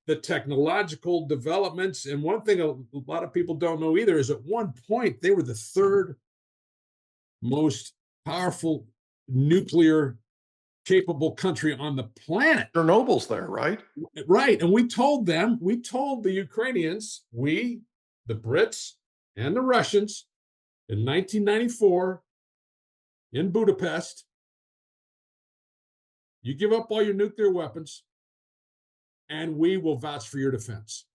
the technological developments. And one thing a lot of people don't know either is at one point, they were the third most powerful nuclear capable country on the planet. Chernobyl's there, right? Right. And we told the Ukrainians, the Brits and the Russians in 1994 in Budapest, you give up all your nuclear weapons and we will vouch for your defense.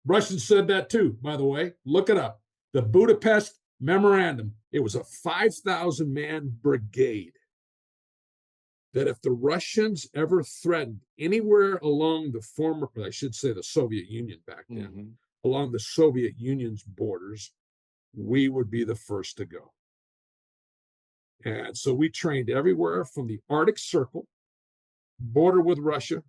Russians said that too, by the way. Look it up. The Budapest Memorandum. It was a 5,000-man brigade that if the Russians ever threatened anywhere along the former, I should say the Soviet Union back then, along the Soviet Union's borders, we would be the first to go. And so we trained everywhere from the Arctic Circle, border with Russia,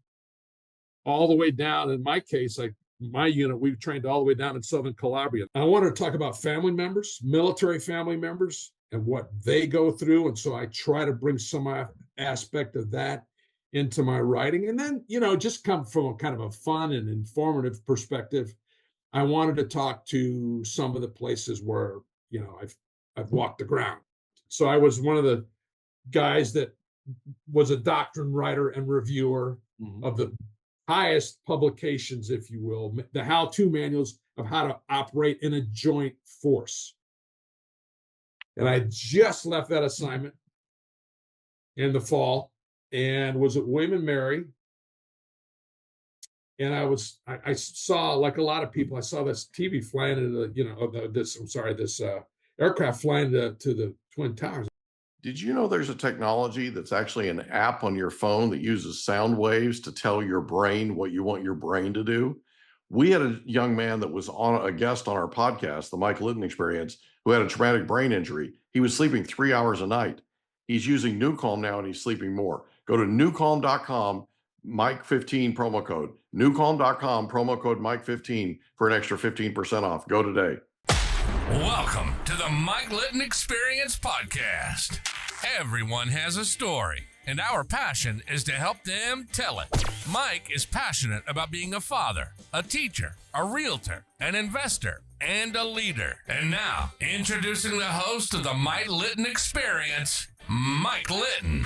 all the way down. In my case, my unit, we trained all the way down in southern Calabria. I wanted to talk about family members, military family members, and what they go through. And so I try to bring some aspect of that into my writing. And then, just come from a kind of a fun and informative perspective. I wanted to talk to some of the places where, I've walked the ground. So I was one of the guys that was a doctrine writer and reviewer of the highest publications, if you will, the how-to manuals of how to operate in a joint force. And I just left that assignment in the fall and was at William & Mary. And I saw, like a lot of people, I saw this TV flying into this aircraft flying to the Twin Towers. Did you know there's a technology that's actually an app on your phone that uses sound waves to tell your brain what you want your brain to do? We had a young man that was a guest on our podcast, the Mike Litton Experience, who had a traumatic brain injury. He was sleeping 3 hours a night. He's using NewCalm now and he's sleeping more. Go to newcalm.com, Mike15 promo code. Newcalm.com, promo code Mike15 for an extra 15% off. Go today. Welcome to the Mike Litton Experience podcast. Everyone has a story, and our passion is to help them tell it. Mike is passionate about being a father, a teacher, a realtor, an investor, and a leader. And now, introducing the host of the Mike Litton Experience, Mike Litton.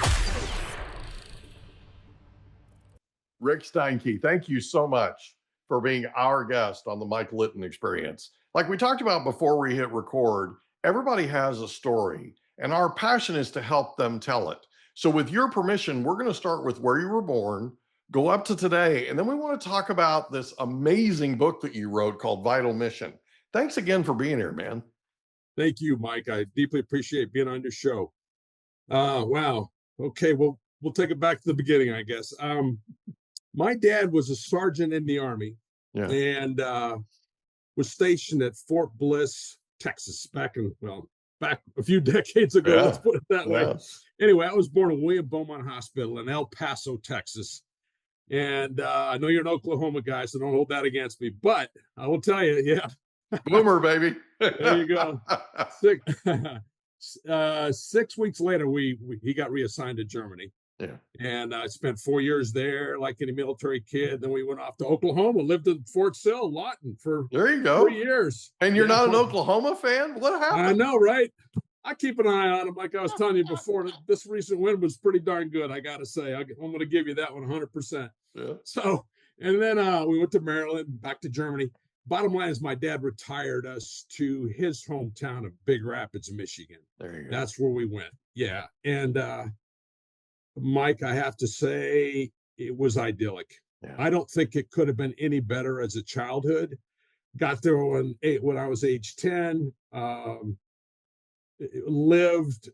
Rick Steinke, thank you so much for being our guest on the Mike Litton Experience. Like we talked about before we hit record, everybody has a story, and our passion is to help them tell it. So with your permission, we're going to start with where you were born, go up to today, and then we want to talk about this amazing book that you wrote called Vital Mission. Thanks again for being here, man. Thank you, Mike. I deeply appreciate being on your show. Wow. Okay, well, we'll take it back to the beginning, I guess. My dad was a sergeant in the Army and was stationed at Fort Bliss, Texas, back a few decades ago, let's put it that way. Anyway, I was born at William Beaumont Hospital in El Paso, Texas. And I know you're an Oklahoma guy, so don't hold that against me. But I will tell you, Boomer, baby. There you go. 6 weeks later, he got reassigned to Germany. Yeah. And I spent 4 years there, like any military kid. Then we went off to Oklahoma, lived in Fort Sill, Lawton for there you go 3 years. And you're not an Oklahoma fan? What happened? I know, right? I keep an eye on him. Like I was telling you before, this recent win was pretty darn good, I got to say. I'm going to give you that one 100%. Yeah. So, and then we went to Maryland, back to Germany. Bottom line is my dad retired us to his hometown of Big Rapids, Michigan. There you go. That's where we went. Yeah. And Mike, I have to say, it was idyllic. Yeah. I don't think it could have been any better as a childhood. Got there when I was age 10. Lived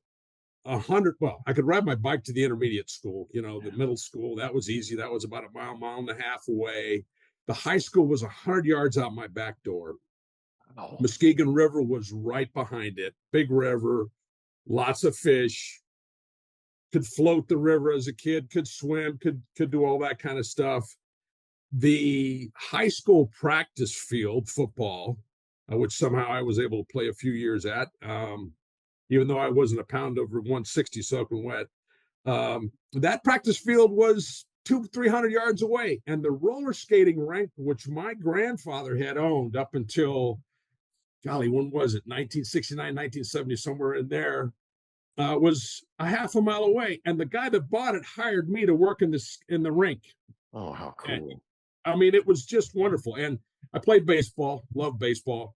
100. Well, I could ride my bike to the intermediate school, the middle school. That was easy. That was about a mile and a half away. The high school was 100 yards out my back door. Oh. Muskegon River was right behind it. Big river, lots of fish. Could float the river as a kid, could swim, could do all that kind of stuff. The high school practice field football, which somehow I was able to play a few years at, even though I wasn't a pound over 160 soaking wet. That practice field was 300 yards away. And the roller skating rink, which my grandfather had owned up until, golly, when was it? 1969, 1970, somewhere in there, was a half a mile away. And the guy that bought it hired me to work in the rink. Oh, how cool. And, I mean, it was just wonderful. And I played baseball, loved baseball.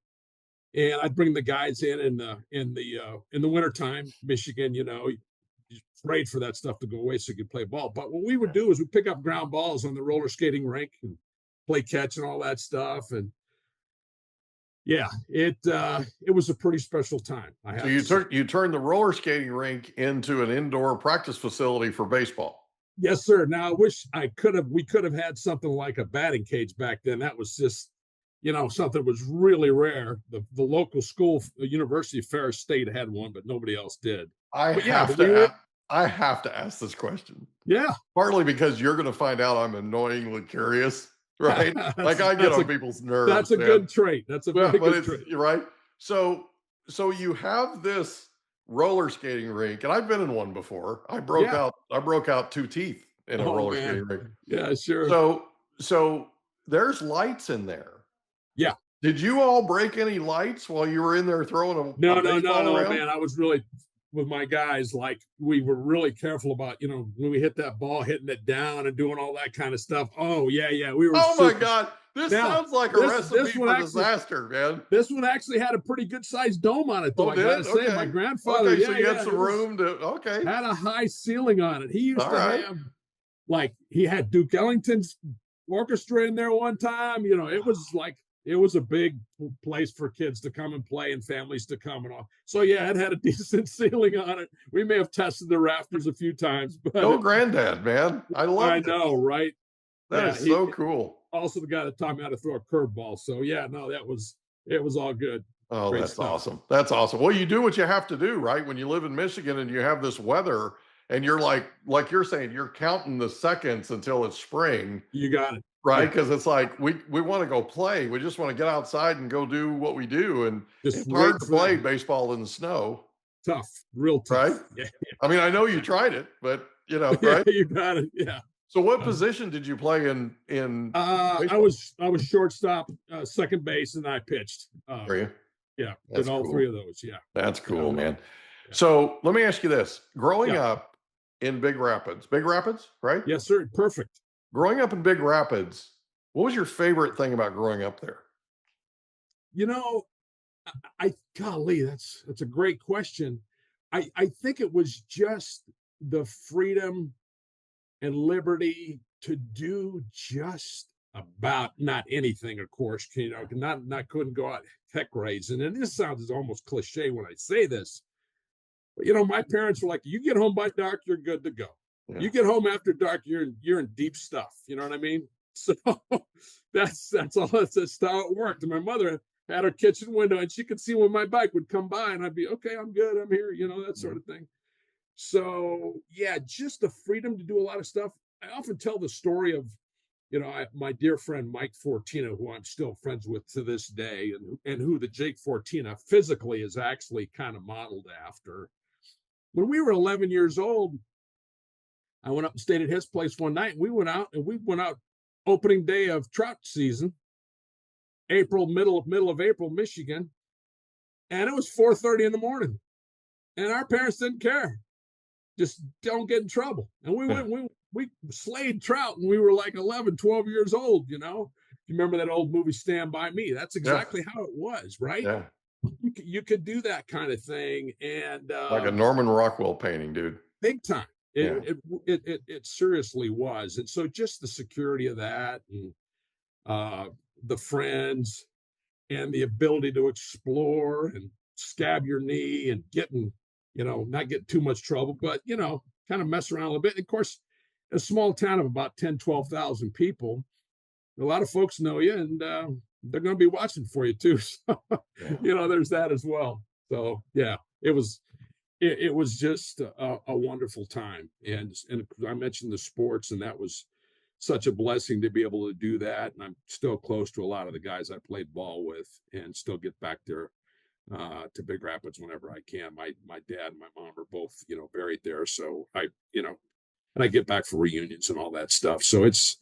And I'd bring the guys in the wintertime, Michigan, you prayed for that stuff to go away so you could play ball. But what we would do is we'd pick up ground balls on the roller skating rink and play catch and all that stuff. And yeah, it was a pretty special time. So you turned the roller skating rink into an indoor practice facility for baseball. Yes, sir. Now I wish we could have had something like a batting cage back then. That was just, something that was really rare. The local school, the University of Ferris State, had one, but nobody else did. I have to ask this question. Yeah. Partly because you're going to find out I'm annoyingly curious, right? Like I get on people's nerves. That's a good trait. That's a very good trait. You're right. So you have this roller skating rink, and I've been in one before. I broke out 2 teeth in a roller skating rink. Yeah, sure. So there's lights in there. Yeah. Did you all break any lights while you were in there throwing a No, around? man. I was really, with my guys, like we were really careful about, when we hit that ball, hitting it down and doing all that kind of stuff. Oh, yeah. We were. Oh, my God. This sounds like a recipe for disaster, man. This one actually had a pretty good sized dome on it, though. Oh, I gotta say, my grandfather. Okay, so you had some room to. Had a high ceiling on it. He used to have, he had Duke Ellington's orchestra in there one time. It was a big place for kids to come and play and families to come and all. So yeah, it had a decent ceiling on it. We may have tested the rafters a few times, but go granddad, man. I know, right? That is so cool. Also the guy that taught me how to throw a curveball. So yeah, no, it was all good. Oh, great stuff. Awesome. That's awesome. Well, you do what you have to do, right? When you live in Michigan and you have this weather and you're like you're saying, you're counting the seconds until it's spring. You got it. Right, because it's like we want to go play. We just want to get outside and go do what we do, and it's hard to play baseball in the snow. Tough, real tough. Right? Yeah. I mean, I know you tried it, but right? You got it. Yeah. So, what position did you play in? I was shortstop, second base, and I pitched. Were you? Yeah, did all 3 of those. Yeah, that's cool, man. Yeah. So, let me ask you this: growing up in Big Rapids, right? Yes, sir. Perfect. Growing up in Big Rapids, what was your favorite thing about growing up there? Golly, that's a great question. I think it was just the freedom and liberty to do just about not anything, of course, couldn't go out heck raising. And this sounds almost cliche when I say this, but my parents were like, you get home by dark, you're good to go. Yeah. You get home after dark, you're in deep stuff. You know what I mean? So that's all. That's how it worked. And my mother had her kitchen window, and she could see when my bike would come by, and I'd be, okay, I'm good, I'm here. That sort of thing. So yeah, just the freedom to do a lot of stuff. I often tell the story of, my dear friend Mike Fortina, who I'm still friends with to this day, and who the Jake Fortina physically is actually kind of modeled after. When we were 11 years old, I went up and stayed at his place one night. We went out opening day of trout season, middle of April, Michigan. And it was 4:30 in the morning. And our parents didn't care. Just don't get in trouble. And we slayed trout, and we were like 11, 12 years old, You remember that old movie Stand By Me? That's exactly how it was, right? Yeah. You could do that kind of thing. And like a Norman Rockwell painting, dude. Big time. It seriously was. And so just the security of that, and the friends, and the ability to explore and scab your knee and not get too much trouble, but kind of mess around a little bit. And of course, a small town of about 10, 12,000 people, a lot of folks know you, and they're going to be watching for you too. So, there's that as well. So yeah, it was just a wonderful time. And I mentioned the sports, and that was such a blessing to be able to do that. And I'm still close to a lot of the guys I played ball with, and still get back there to Big Rapids whenever I can. My dad and my mom are both, buried there. So and I get back for reunions and all that stuff. So it's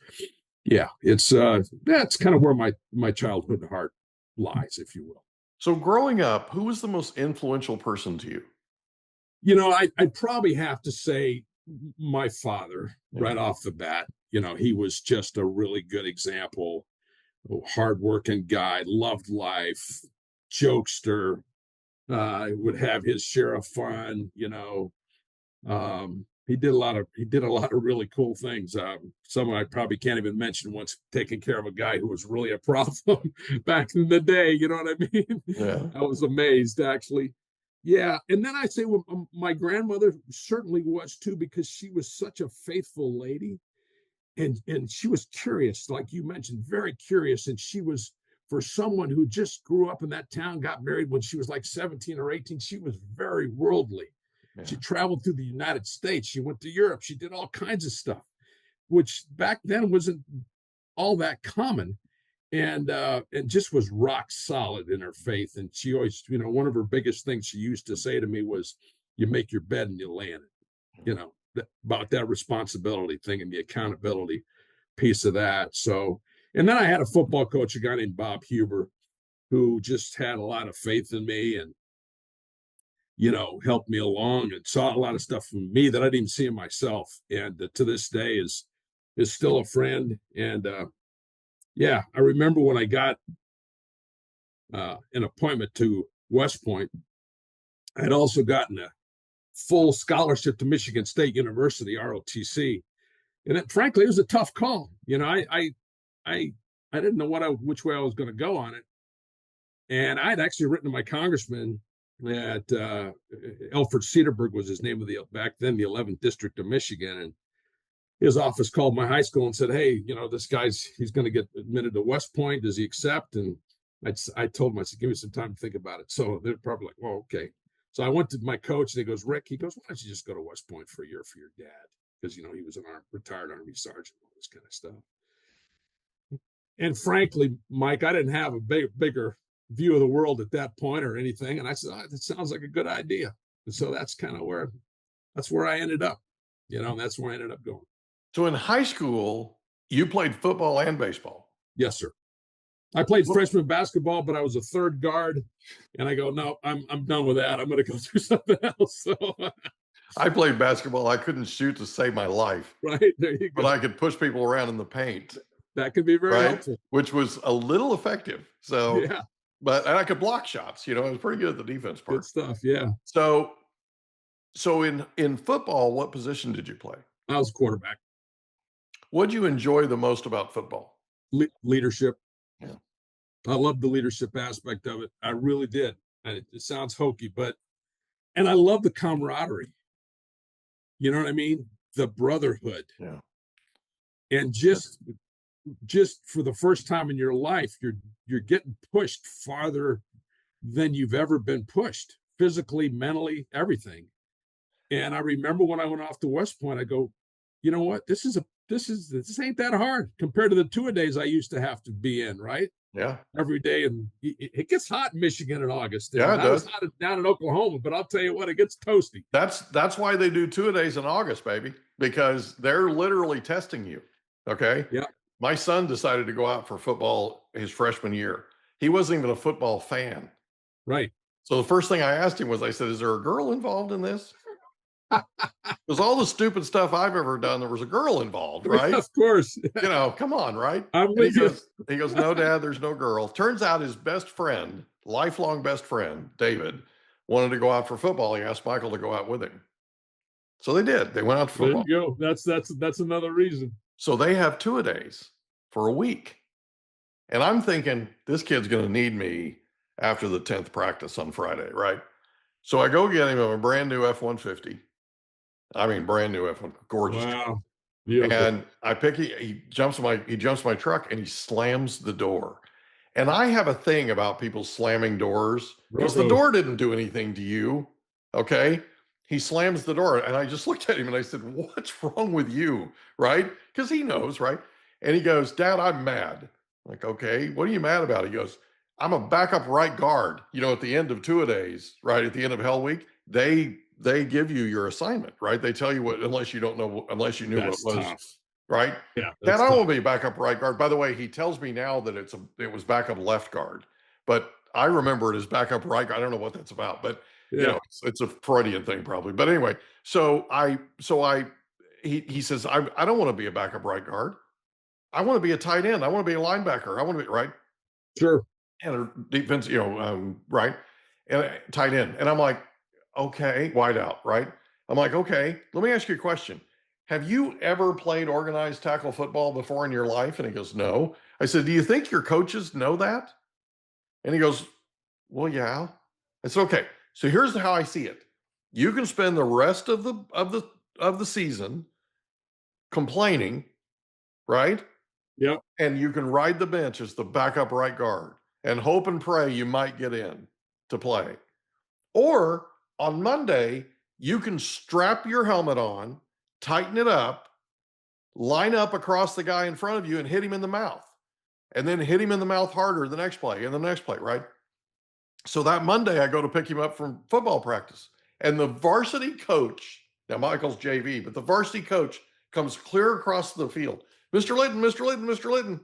that's kind of where my childhood heart lies, if you will. So growing up, who was the most influential person to you? I'd probably have to say my father right off the bat. He was just a really good example, hardworking guy, loved life, jokester, would have his share of fun. He did a lot of really cool things. Some I probably can't even mention. Once taking care of a guy who was really a problem back in the day. You know what I mean? Yeah. I was amazed, actually. Yeah, and then I say, well, my grandmother certainly was too, because she was such a faithful lady, and she was curious, like you mentioned, very curious. And she was, for someone who just grew up in that town, got married when she was like 17 or 18, she was very worldly. Yeah. She traveled through the United States. She went to Europe. She did all kinds of stuff, which back then wasn't all that common. And just was rock solid in her faith. And she always, one of her biggest things she used to say to me was, you make your bed and you lay in it, about that responsibility thing and the accountability piece of that. So, and then I had a football coach, a guy named Bob Huber, who just had a lot of faith in me and, helped me along and saw a lot of stuff from me that I didn't see in myself. And to this day is still a friend. And, yeah, I remember when I got an appointment to West Point, I had also gotten a full scholarship to Michigan State University, ROTC. And frankly, it was a tough call. I didn't know which way I was going to go on it. And I had actually written to my congressman at Alfred Cedarburg was his name back then, the 11th District of Michigan. And his office called my high school and said, hey, this he's going to get admitted to West Point. Does he accept? And I told him, I said, give me some time to think about it. So they're probably like, well, okay. So I went to my coach and he goes, Rick, why don't you just go to West Point for a year for your dad? Because, he was an retired Army sergeant, all this kind of stuff. And frankly, Mike, I didn't have a bigger view of the world at that point or anything. And I said, that sounds like a good idea. And so that's where I ended up, that's where I ended up going. So in high school, you played football and baseball. Yes, sir. I played freshman basketball, but I was a third guard. And I go, no, I'm done with that. I'm going to go do something else. So I played basketball. I couldn't shoot to save my life. Right. There you go. But I could push people around in the paint. That could be very helpful. Which was a little effective. So, yeah. And I could block shots. I was pretty good at the defense part. Good stuff. Yeah. So in football, what position did you play? I was quarterback. What did you enjoy the most about football? Leadership. Yeah. I loved the leadership aspect of it. I really did. And it sounds hokey, and I love the camaraderie. You know what I mean? The brotherhood. Yeah. And just for the first time in your life, you're getting pushed farther than you've ever been pushed, physically, mentally, everything. And I remember when I went off to West Point, I go, you know what? This ain't that hard compared to the two-a-days I used to have to be in, right? Yeah. Every day. And it gets hot in Michigan in August. Yeah, it does. It's hot down in Oklahoma, but I'll tell you what, it gets toasty. That's why they do two-a-days in August, baby, because they're literally testing you. Okay. Yeah. My son decided to go out for football his freshman year. He wasn't even a football fan. Right. So the first thing I asked him was, I said, is there a girl involved in this? Because all the stupid stuff I've ever done, there was a girl involved, right? Of course. Come on, right? He goes, no, Dad, there's no girl. Turns out his best friend, lifelong best friend, David, wanted to go out for football. He asked Michael to go out with him. So they did. They went out for football. There you go. That's another reason. So they have two-a-days for a week. And I'm thinking, this kid's going to need me after the 10th practice on Friday, right? So I go get him a brand new F-150. I mean, brand new F-1, gorgeous. Wow. Beautiful. And I pick, he jumps my truck and he slams the door. And I have a thing about people slamming doors because the door didn't do anything to you. Okay. He slams the door and I just looked at him and I said, what's wrong with you? Right. Because he knows, right. And he goes, Dad, I'm mad. I'm like, okay, what are you mad about? He goes, I'm a backup right guard. At the end of two-a-days, right? At the end of Hell Week, they they give you your assignment, right? They tell you what, unless you knew That's what was tough. right. Yeah, Dad, that's I don't tough. want to be a backup right guard. By the way, he tells me now that it was backup left guard, but I remember it as backup right guard. I don't know what that's about, but you Yeah, know, it's a Freudian thing probably. But anyway, he says, I don't want to be a backup right guard. I want to be a tight end. I want to be a linebacker. I want to be right. sure. And a defense, right. And tight end. And I'm like, okay, wide out, right? I'm like, okay, let me ask you a question. Have you ever played organized tackle football before in your life? And he goes, no. I said, do you think your coaches know that? And he goes, well, yeah. I said, okay, so here's how I see it. You can spend the rest of the season complaining, right? Yep. And you can ride the bench as the backup right guard and hope and pray you might get in to play. Or on Monday, you can strap your helmet on, tighten it up, line up across the guy in front of you and hit him in the mouth, and then hit him in the mouth harder the next play and the next play, right? So that Monday, I go to pick him up from football practice, and the varsity coach, now Michael's JV, but the varsity coach comes clear across the field. Mr. Litton, Mr. Litton, Mr. Litton.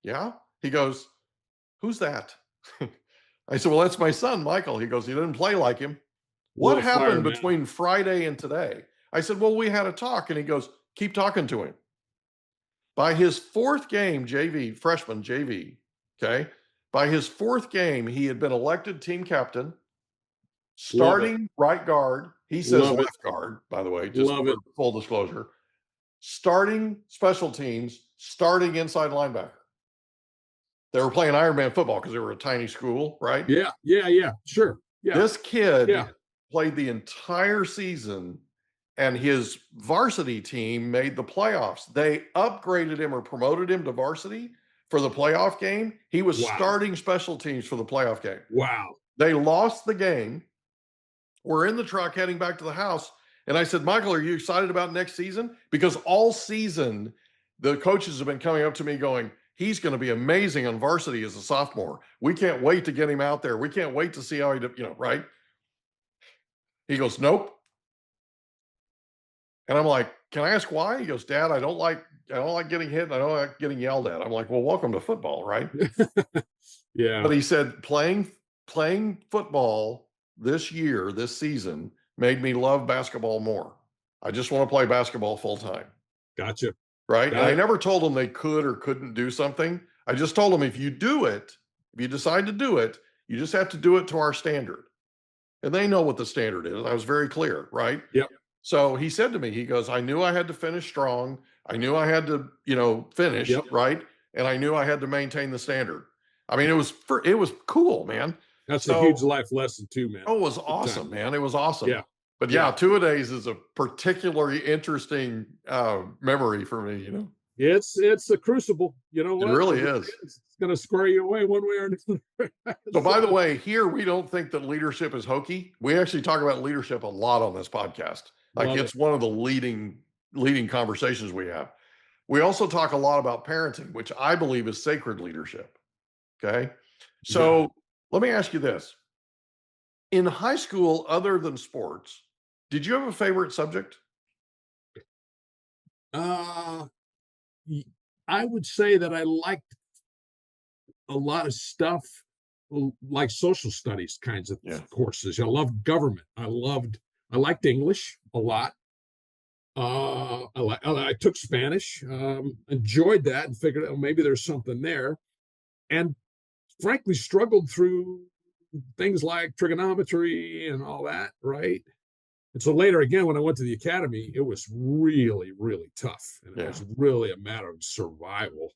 Yeah? He goes, who's that? I said, well, that's my son, Michael. He goes, he didn't play like him. What happened between Friday and today? I said, well, we had a talk. And he goes, keep talking to him. By his fourth game, JV, freshman JV, okay? By his fourth game, he had been elected team captain, starting right guard. He says left guard, by the way, just for full disclosure. Starting special teams, starting inside linebacker. They were playing Ironman football because they were a tiny school, right? Yeah, sure. Yeah. This kid played the entire season, and his varsity team made the playoffs. They upgraded him or promoted him to varsity for the playoff game. He was starting special teams for the playoff game. Wow. They lost the game. We're in the truck heading back to the house. And I said, Michael, are you excited about next season? Because all season, the coaches have been coming up to me going, he's going to be amazing on varsity as a sophomore. We can't wait to get him out there. We can't wait to see how he, right? He goes, nope. And I'm like, can I ask why? He goes, Dad, I don't like getting hit. And I don't like getting yelled at. I'm like, well, welcome to football, right? Yeah. But he said playing football this season made me love basketball more. I just want to play basketball full time. Gotcha. Right. And I never told them they could or couldn't do something. I just told them, if you decide to do it, you just have to do it to our standard. And they know what the standard is. I was very clear. Right. Yep. So he said to me, he goes, I knew I had to finish strong. I knew I had to, finish. Yep. Right. And I knew I had to maintain the standard. I mean, it was cool, man. That's a huge life lesson too, man. Oh, it was awesome, man. It was awesome. Yeah. But yeah, two-a-days is a particularly interesting memory for me, It's a crucible, you know what? It really is. It's going to square you away one way or another. So by the way, here we don't think that leadership is hokey. We actually talk about leadership a lot on this podcast. Like it's one of the leading conversations we have. We also talk a lot about parenting, which I believe is sacred leadership. Okay. So let me ask you this. In high school, other than sports, did you have a favorite subject? I would say that I liked a lot of stuff like social studies kinds of courses. I loved government. I liked English a lot. I took Spanish, enjoyed that and figured out maybe there's something there. And frankly, struggled through things like trigonometry and all that, right? And so later, again, when I went to the academy, it was really, really tough. And it was really a matter of survival.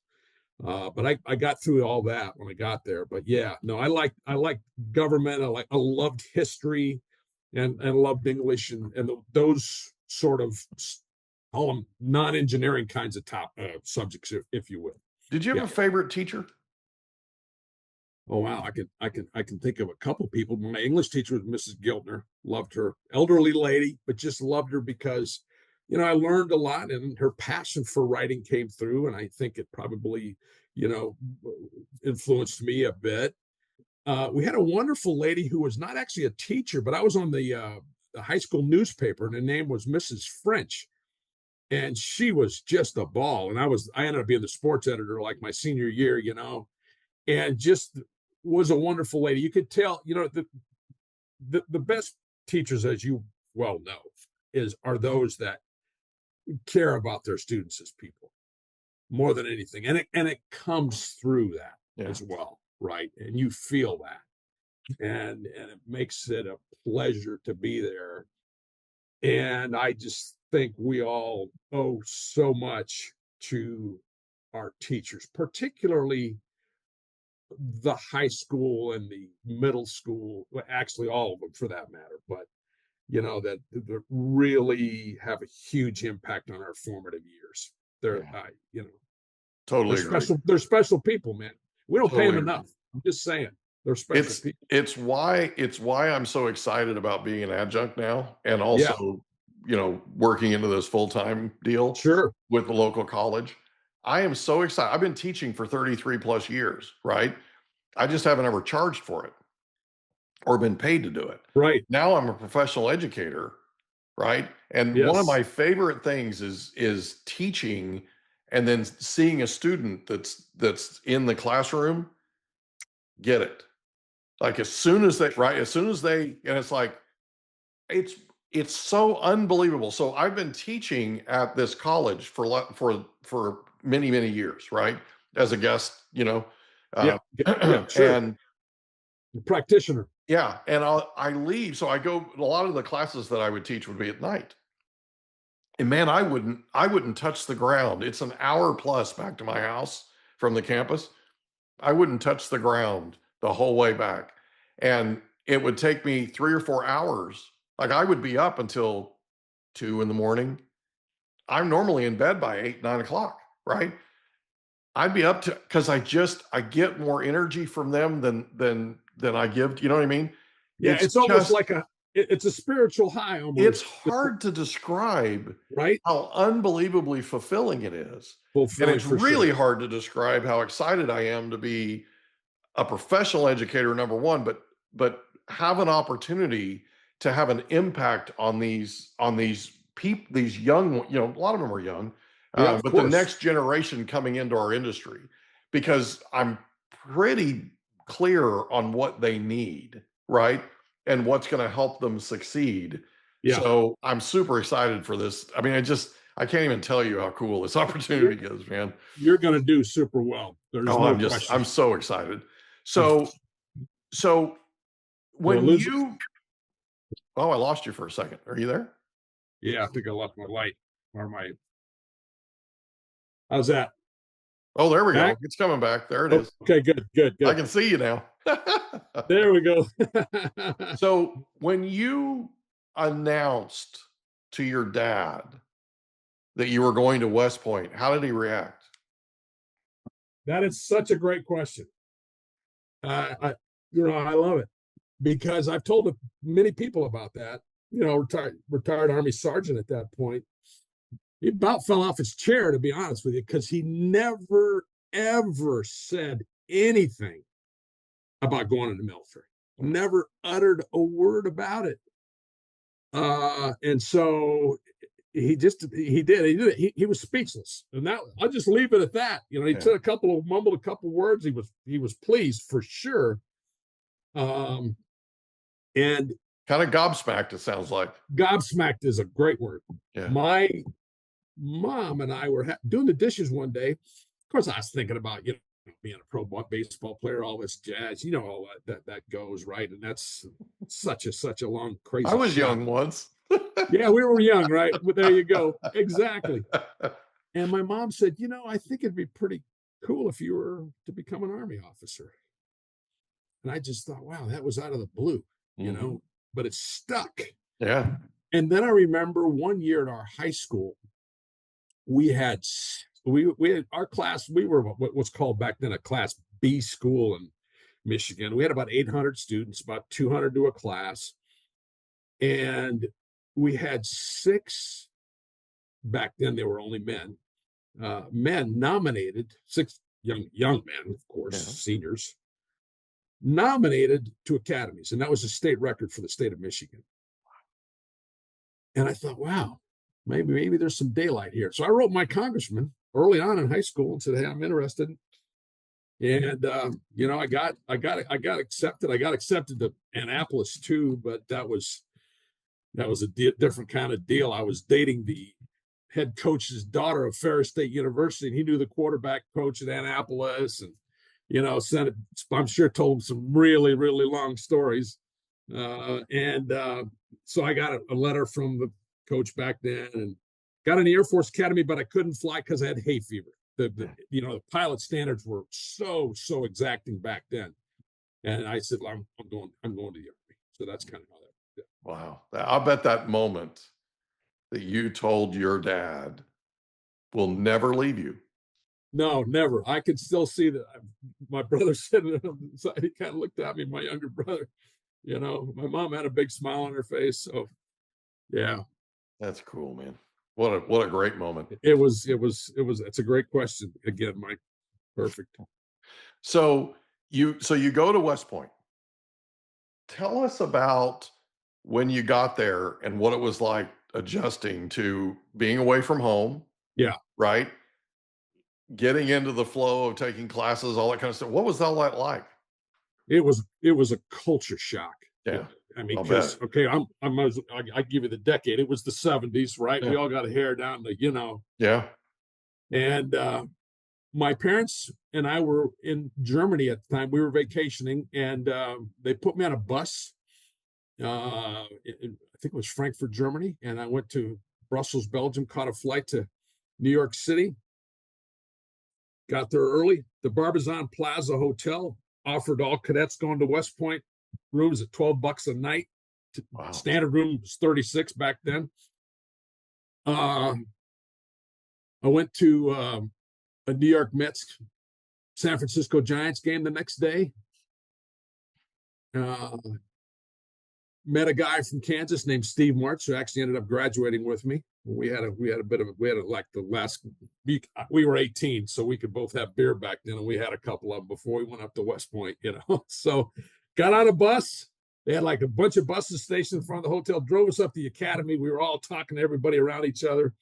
But I got through all that when I got there. But yeah, no, I liked government. I loved history and loved English and those sort of, call them non-engineering kinds of top subjects, if you will. Did you have a favorite teacher? Oh wow, I can think of a couple people. My English teacher was Mrs. Giltner. Loved her, elderly lady, but just loved her because, I learned a lot, and her passion for writing came through, and I think it probably, influenced me a bit. We had a wonderful lady who was not actually a teacher, but I was on the the high school newspaper, and her name was Mrs. French. And she was just a ball. And I ended up being the sports editor like my senior year, and just was a wonderful lady. You could tell, the best teachers, as you well know, are those that care about their students as people more than anything. And it comes through that as well, right? And you feel that. And it makes it a pleasure to be there. And I just think we all owe so much to our teachers, particularly the high school and the middle school, well, actually all of them for that matter, but that really have a huge impact on our formative years. They're totally they're special. They're special people, man. We don't pay them enough. I'm just saying. They're special people. It's why I'm so excited about being an adjunct now, and also working into this full-time deal with the local college. I am so excited. I've been teaching for 33 plus years, right? I just haven't ever charged for it or been paid to do it. Right. Now I'm a professional educator, right? And one of my favorite things is teaching and then seeing a student that's in the classroom get it. Like as soon as they, and it's like, it's so unbelievable. So I've been teaching at this college for many, many years, right? As a guest, and practitioner. Yeah. And I leave. So I go, a lot of the classes that I would teach would be at night. And man, I wouldn't touch the ground. It's an hour plus back to my house from the campus. I wouldn't touch the ground the whole way back. And it would take me 3 or 4 hours. Like I would be up until 2 in. I'm normally in bed by 8, 9 o'clock, right? I'd be up to, because I get more energy from them than I give. You know what I mean? Yeah, it's almost like it's a spiritual high almost. It's hard to describe, right? How unbelievably fulfilling it is. And it's really hard to describe how excited I am to be a professional educator, number one, but have an opportunity to have an impact on these people, these young, a lot of them are young, but the next generation coming into our industry, because I'm pretty clear on what they need, right? And what's going to help them succeed. Yeah. So I'm super excited for this. I mean, I can't even tell you how cool this opportunity is, man. You're going to do super well. There's no question. I'm so excited. So when I lost you for a second. Are you there? Yeah, I think I left my light how's that? Oh, there we go. It's coming back. There it is. Okay, good. I can see you now. There we go. So when you announced to your dad that you were going to West Point, how did he react? That is such a great question. I love it because I've told many people about that. Retired Army sergeant at that point. He about fell off his chair, to be honest with you, because he never, ever said anything about going in the military. Never uttered a word about it. And so he did it. He was speechless. And that, I'll just leave it at that. He said mumbled a couple words. He was pleased for sure. And kind of gobsmacked, it sounds like. Gobsmacked is a great word. Yeah. My mom and I were doing the dishes one day. Of course, I was thinking about, being a pro baseball player, all this jazz, all that goes, right? And that's such a long, crazy. I was young once. Yeah, we were young, right? But there you go. Exactly. And my mom said, I think it'd be pretty cool if you were to become an Army officer. And I just thought, wow, that was out of the blue, but it stuck. Yeah. And then I remember one year at our high school, we had our class, we were what was called back then a Class B school in Michigan. We had about 800 students, about 200 to a class. And we had 6, back then they were only men nominated, 6 young men, of course, seniors, nominated to academies. And that was a state record for the state of Michigan. And I thought, wow, maybe there's some daylight here. So I wrote my congressman early on in high school and said, hey, I'm interested. And I got accepted. I got accepted to Annapolis too, but that was a different kind of deal. I was dating the head coach's daughter of Ferris State University, and he knew the quarterback coach at Annapolis, and I'm sure told him some really, really long stories. So I got a letter from the coach back then, and got in the Air Force Academy, but I couldn't fly because I had hay fever. The pilot standards were so exacting back then, and I said, I'm going to the Army. So that's kind of how that. Yeah. Wow, I bet that moment that you told your dad will never leave you. No, never. I could still see that. My brother sitting on the side, he kind of looked at me, my younger brother. My mom had a big smile on her face. So, yeah. That's cool, man. What a great moment. It's a great question. Again, Mike. Perfect. So you go to West Point. Tell us about when you got there and what it was like adjusting to being away from home. Yeah. Right. Getting into the flow of taking classes, all that kind of stuff. What was all that like? It was a culture shock. Yeah. I mean, because I give you the decade. It was the 70s, right? Yeah. We all got hair down to, Yeah. And my parents and I were in Germany at the time. We were vacationing, and they put me on a bus. I think it was Frankfurt, Germany, and I went to Brussels, Belgium, caught a flight to New York City. Got there early. The Barbizon Plaza Hotel offered all cadets going to West Point rooms at $12 a night. Wow. Standard room was $36 back then. I went to a New York Mets, San Francisco Giants game the next day. Met a guy from Kansas named Steve March, who actually ended up graduating with me. We had like the last week. We were 18, so we could both have beer back then, and we had a couple of them before we went up to West Point. So got on a bus. They had like a bunch of buses stationed in front of the hotel. Drove us up to the academy. We were all talking to everybody around each other.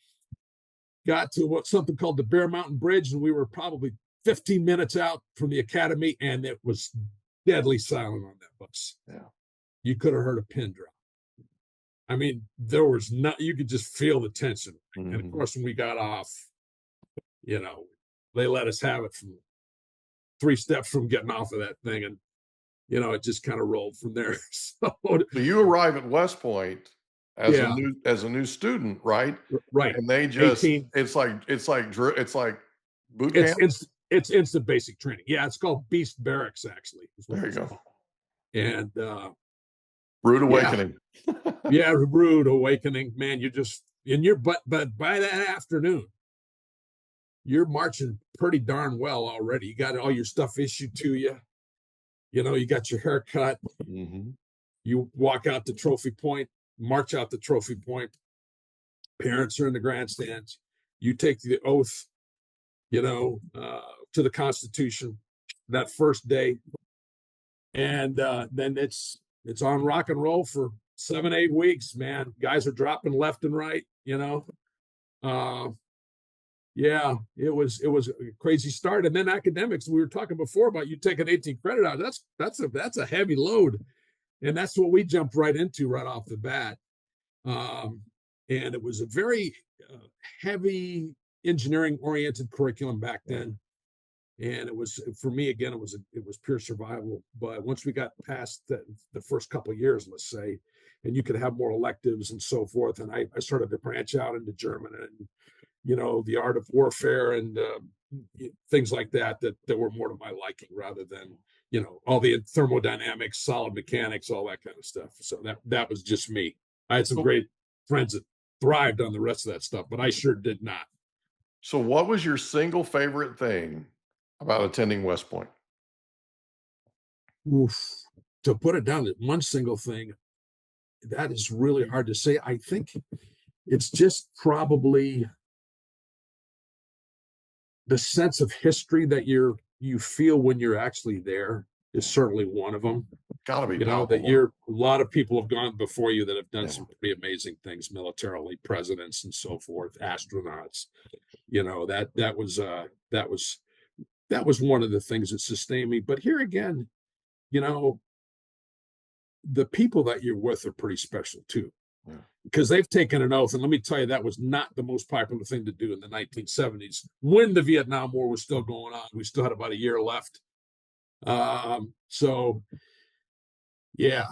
Got to something called the Bear Mountain Bridge, and we were probably 15 minutes out from the academy, and it was deadly silent on that bus. Yeah. You could have heard a pin drop. I mean, there was you could just feel the tension. Mm-hmm. And of course, when we got off, they let us have it from 3 steps from getting off of that thing. And, it just kind of rolled from there. So you arrive at West Point as a new student, right? Right. And they just, 18. It's like boot camp. It's instant basic training. Yeah. It's called Beast Barracks, actually. There you go. And, rude awakening. Yeah, rude awakening, man. You're just but by that afternoon, you're marching pretty darn well already. You got all your stuff issued to you. You got your hair cut. Mm-hmm. You walk out the trophy point, march out the trophy point. Parents are in the grandstands. You take the oath, to the Constitution that first day. And then it's on rock and roll for 7-8 weeks, man. Guys are dropping left and right, Yeah, it was a crazy start. And then academics, we were talking before about you taking 18 credit hours. That's a heavy load. And that's what we jumped right into right off the bat. And it was a very heavy engineering oriented curriculum back then. And it was, for me, again, it was pure survival. But once we got past the first couple of years, let's say, and you could have more electives and so forth, and I started to branch out into German and, the art of warfare and things like that were more to my liking rather than, all the thermodynamics, solid mechanics, all that kind of stuff. So that was just me. I had some great friends that thrived on the rest of that stuff, but I sure did not. So what was your single favorite thing about attending West Point? Oof. To put it down to one single thing, that is really hard to say. I think it's just probably the sense of history that you feel when you're actually there is certainly one of them. Got to be, you know, that a lot of people have gone before you that have done some pretty amazing things militarily, presidents and so forth, astronauts. You know, that was one of the things that sustained me. But here again, you know, the people that you're with are pretty special too, because they've taken an oath. And let me tell you, that was not the most popular thing to do in the 1970s when the Vietnam War was still going on. We still had about a year left. So yeah.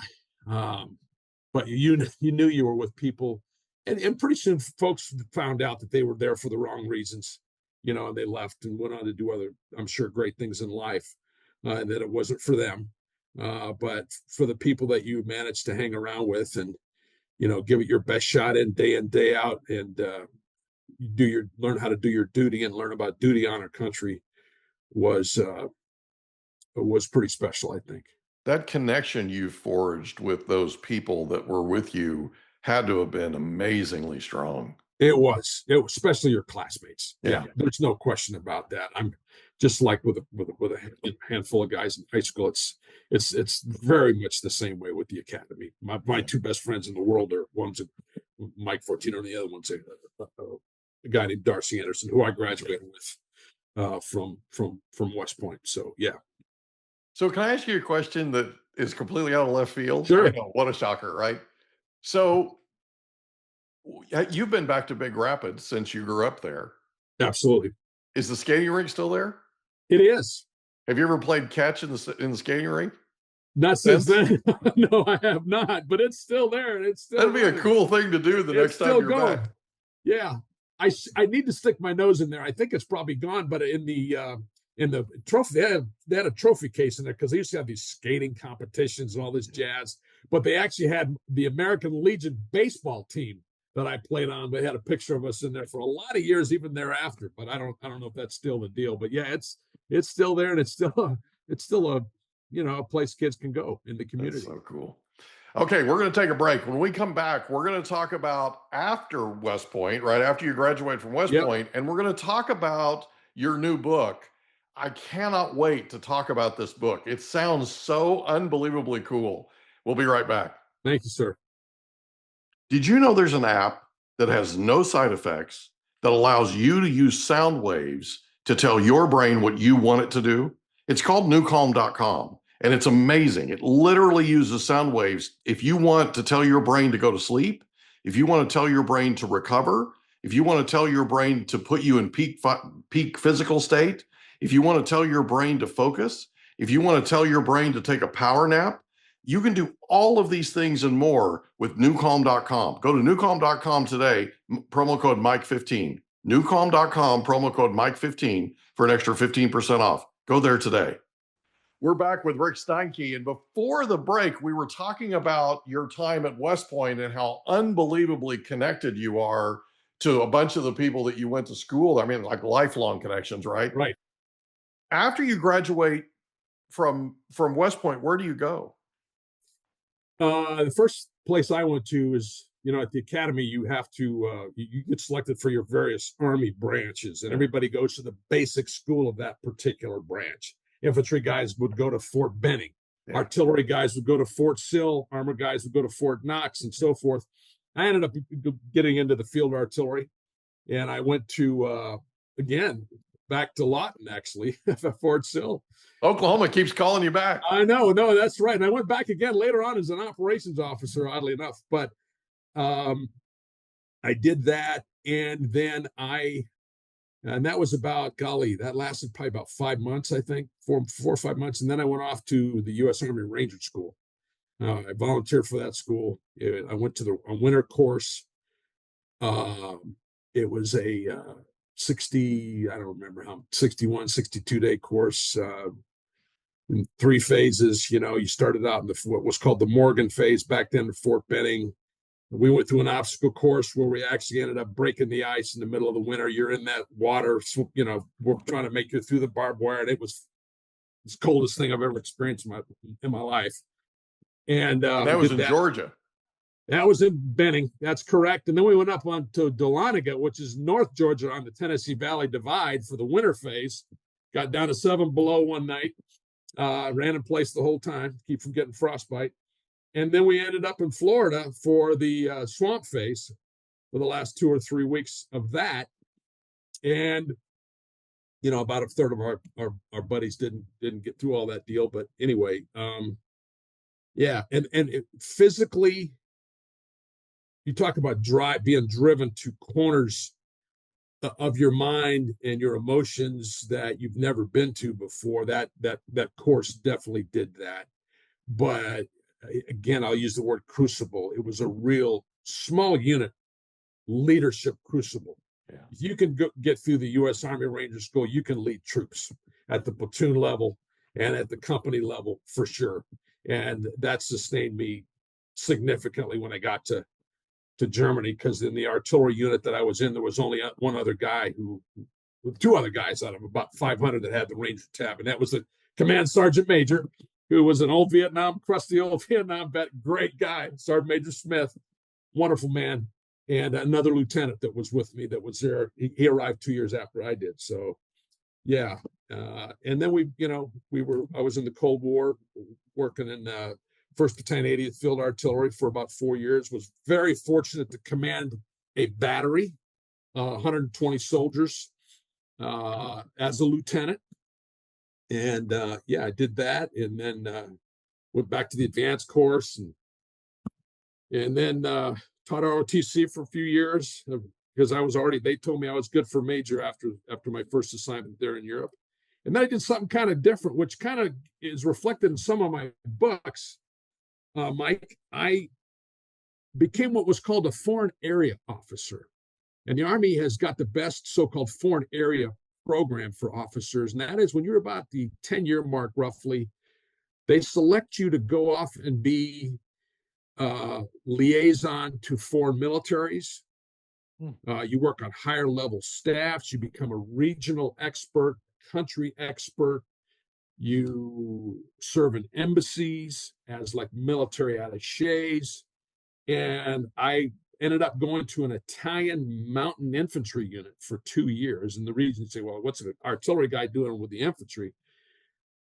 But you knew you were with people, and pretty soon folks found out that they were there for the wrong reasons, you know, and they left and went on to do other, I'm sure, great things in life, and that it wasn't for them. But for the people that you managed to hang around with and, you know, give it your best shot in day out, and learn how to do your duty and learn about duty honor country was pretty special, I think. That connection you forged with those people that were with you had to have been amazingly strong. It was especially your classmates. Yeah, there's no question about that. I'm just like with a handful of guys in high school. It's very much the same way with the academy. My two best friends in the world are, one's Mike Fortina and the other one's a guy named Darcy Anderson, who I graduated with from West Point. So yeah. So can I ask you a question that is completely out of left field? Sure. What a shocker, right? So you've been back to Big Rapids since you grew up there. Absolutely. Is the skating rink still there? It is. Have you ever played catch in the skating rink? Not since then. No, I have not, but it's still there. And it's still That'd be a cool thing to do the next time you're going back. Yeah. I need to stick my nose in there. I think it's probably gone, but in the trophy, they had a trophy case in there because they used to have these skating competitions and all this jazz. But they actually had the American Legion baseball team that I played on. They had a picture of us in there for a lot of years, even thereafter. But I don't know if that's still the deal. But yeah, it's still there, and it's still a a place kids can go in the community. That's so cool. Okay, we're going to take a break. When we come back, we're going to talk about after West Point, right after you graduate from West Point, and we're going to talk about your new book. I cannot wait to talk about this book. It sounds so unbelievably cool. We'll be right back. Thank you, sir. Did you know there's an app that has no side effects that allows you to use sound waves to tell your brain what you want it to do? It's called newcalm.com, and it's amazing. It literally uses sound waves. If you want to tell your brain to go to sleep, if you want to tell your brain to recover, if you want to tell your brain to put you in peak physical state, if you want to tell your brain to focus, if you want to tell your brain to take a power nap, you can do all of these things and more with newcalm.com. Go to newcalm.com today, promo code Mike15. Newcalm.com, promo code Mike15 for an extra 15% off. Go there today. We're back with Rick Steinke, and before the break, we were talking about your time at West Point and how unbelievably connected you are to a bunch of the people that you went to school. I mean, like lifelong connections, right? Right. After you graduate from West Point, where do you go? The first place I went to is, at the academy, you have to, you get selected for your various Army branches, and everybody goes to the basic school of that particular branch. Infantry guys would go to Fort Benning. Yeah. Artillery guys would go to Fort Sill. Armor guys would go to Fort Knox and so forth. I ended up getting into the field artillery, and I went to, again, back to Laden, actually, at Fort Sill. Oklahoma keeps calling you back. I know. No, that's right. And I went back again later on as an operations officer, oddly enough. But I did that, and then and that was about, golly, that lasted probably about 5 months, I think, 4 or 5 months. And then I went off to the U.S. Army Ranger School. I volunteered for that school. I went to a winter course. It was a 61, 62-day course in 3 phases. You started out in what was called the Morgan phase back then at Fort Benning. We went through an obstacle course where we actually ended up breaking the ice in the middle of the winter. You're in that water, we're trying to make it through the barbed wire, and it was the coldest thing I've ever experienced in my life. And that was in Georgia. That was in Benning. That's correct. And then we went up on to Dahlonega, which is North Georgia on the Tennessee Valley Divide for the winter phase. Got down to 7 below one night. Ran in place the whole time, keep from getting frostbite. And then we ended up in Florida for the swamp phase for the last 2 or 3 weeks of that. And, you know, about a third of our buddies didn't get through all that deal. But anyway, yeah. And physically, you talk about being driven to corners of your mind and your emotions that you've never been to before. That course definitely did that. But again, I'll use the word crucible. It was a real small unit leadership crucible. Yeah. If you can get through the U.S. Army Ranger School, you can lead troops at the platoon level and at the company level for sure. And that sustained me significantly when I got to Germany, because in the artillery unit that I was in, there was only one other guy with 2 other guys out of about 500 that had the Ranger tab, and that was the command sergeant major, who was an old crusty old Vietnam vet, great guy, Sergeant Major Smith, wonderful man, and another lieutenant that was with me that was there. He arrived 2 years after I did. So, yeah, and then I was in the Cold War, working in 1st Battalion 80th Field Artillery for about 4 years. Was very fortunate to command a battery, 120 soldiers as a lieutenant. And yeah, I did that, and then went back to the advanced course, and then taught ROTC for a few years because they told me I was good for major after my first assignment there in Europe. And then I did something kind of different, which kind of is reflected in some of my books. Mike, I became what was called a foreign area officer. And the Army has got the best so-called foreign area program for officers. And that is when you're about the 10-year mark, roughly, they select you to go off and be liaison to foreign militaries. You work on higher level staffs. You become a regional expert, country expert. You serve in embassies as like military attachés. And I ended up going to an Italian mountain infantry unit for 2 years. And the reason you say, well, what's an artillery guy doing with the infantry?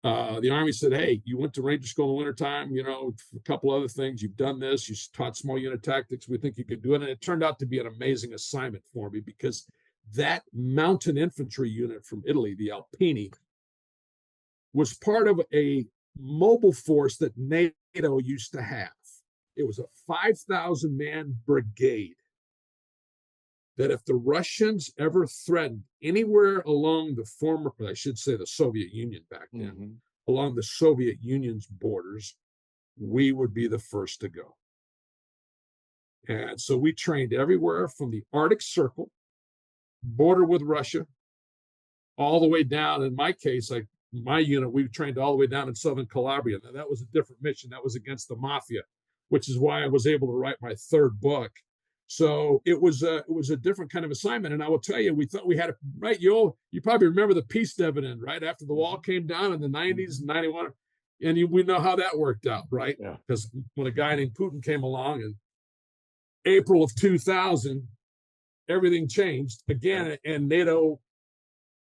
The Army said, hey, you went to Ranger School in the wintertime, a couple other things. You've done this. You taught small unit tactics. We think you could do it. And it turned out to be an amazing assignment for me, because that mountain infantry unit from Italy, the Alpini, was part of a mobile force that NATO used to have. It was a 5,000-man brigade that if the Russians ever threatened anywhere along the the Soviet Union back then, along the Soviet Union's borders, we would be the first to go. And so we trained everywhere from the Arctic Circle, border with Russia, all the way down. In my case, my unit, we trained all the way down in southern Calabria. Now, that was a different mission. That was against the mafia, which is why I was able to write my 3rd book. So it was a different kind of assignment. And I will tell you, we thought we had right. You probably remember the peace dividend, right? After the wall came down in the 90s and 91. And we know how that worked out, right? Yeah. Because when a guy named Putin came along in April of 2000, everything changed again. And NATO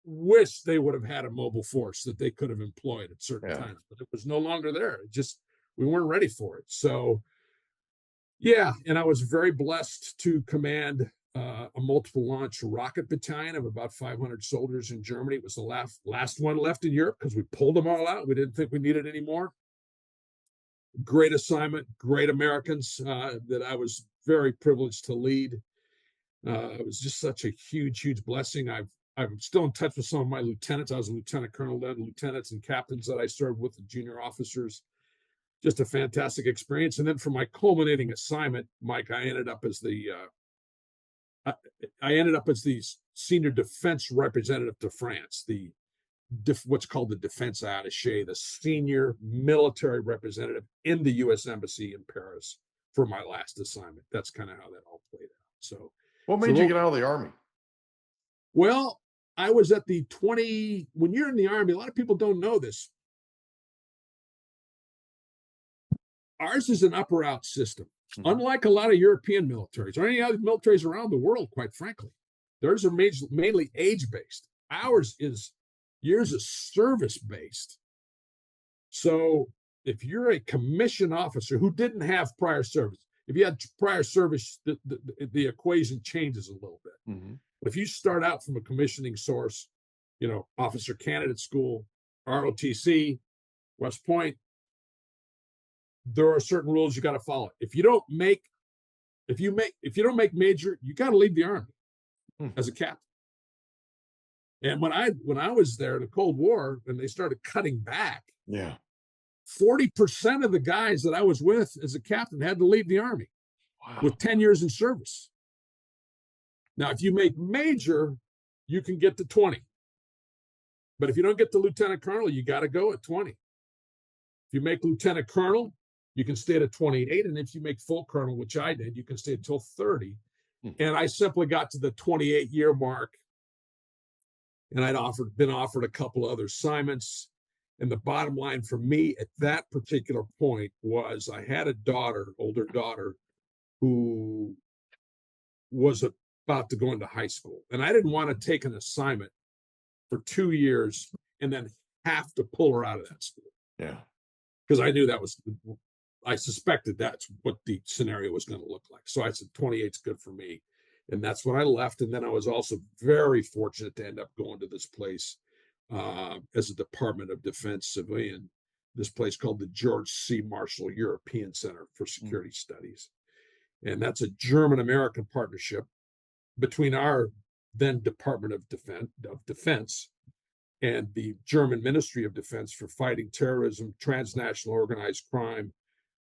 wished they would have had a mobile force that they could have employed at certain times, but it was no longer there. We weren't ready for it. So, yeah, and I was very blessed to command a multiple launch rocket battalion of about 500 soldiers in Germany. It was the last one left in Europe because we pulled them all out. We didn't think we needed any more. Great assignment, great Americans that I was very privileged to lead. It was just such a huge, huge blessing. I'm still in touch with some of my lieutenants. I was a lieutenant colonel, then lieutenants and captains that I served with, the junior officers. Just a fantastic experience. And then for my culminating assignment, Mike, I ended up as the senior defense representative to France, what's called the defense attaché, the senior military representative in the U.S. Embassy in Paris for my last assignment. That's kind of how that all played out. So, what made you get out of the Army? Well, I was at when you're in the Army, a lot of people don't know this. Ours is an up or out system. Unlike a lot of European militaries or any other militaries around the world, quite frankly. Theirs are mainly age-based. Yours is service-based. So if you're a commissioned officer who didn't have prior service, if you had prior service, the equation changes a little bit. Mm-hmm. But if you start out from a commissioning source, officer candidate school, ROTC, West Point, there are certain rules you got to follow. If you don't make major, you got to leave the Army as a captain. And when I was there in the Cold War, and they started cutting back, 40% of the guys that I was with as a captain had to leave the Army with 10 years in service. Now, if you make major, you can get to 20. But if you don't get to lieutenant colonel, you got to go at 20. If you make lieutenant colonel, you can stay at 28. And if you make full colonel, which I did, you can stay until 30. And I simply got to the 28-year mark. And I'd been offered a couple of other assignments. And the bottom line for me at that particular point was I had a older daughter, who was about to go into high school. And I didn't want to take an assignment for 2 years and then have to pull her out of that school. Yeah. Because I knew I suspected that's what the scenario was going to look like. So I said, 28's good for me. And that's when I left. And then I was also very fortunate to end up going to this place as a Department of Defense civilian, this place called the George C. Marshall European Center for Security Studies. And that's a German-American partnership between our then Department of Defense and the German Ministry of Defense for fighting terrorism, transnational organized crime,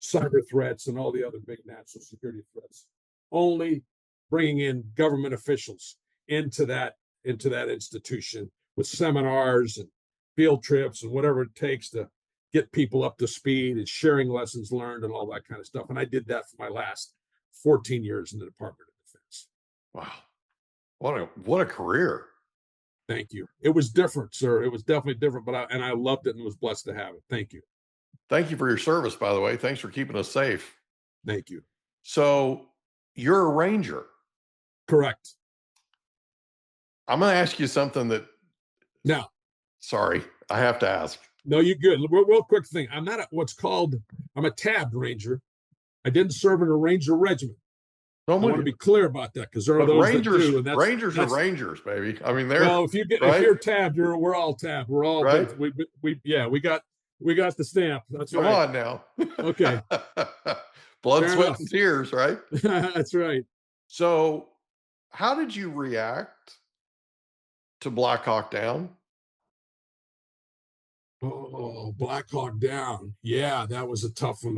cyber threats, and all the other big national security threats. Only bringing in government officials into that institution with seminars and field trips and whatever it takes to get people up to speed and sharing lessons learned and all that kind of stuff. And I did that for my last 14 years in the Department of Defense. Wow. What a career. Thank you. It was different, sir. It was definitely different, but I loved it and was blessed to have it. Thank you. Thank you for your service, by the way. Thanks for keeping us safe. Thank you. So you're a Ranger. Correct. I'm going to ask you something that. Now. Sorry, I have to ask. No, you're good. Real quick thing. I'm a tabbed Ranger. I didn't serve in a Ranger regiment. I want to be clear about that because there are those Rangers, that do. And Rangers are Rangers, baby. I mean, if you're tabbed, we're all tabbed. We're all right. We got the stamp. That's Come right. on now. Okay. Blood, Fair sweat, enough. and tears, right? That's right. So, how did you react to Black Hawk Down? Oh, Black Hawk Down. Yeah, that was a tough one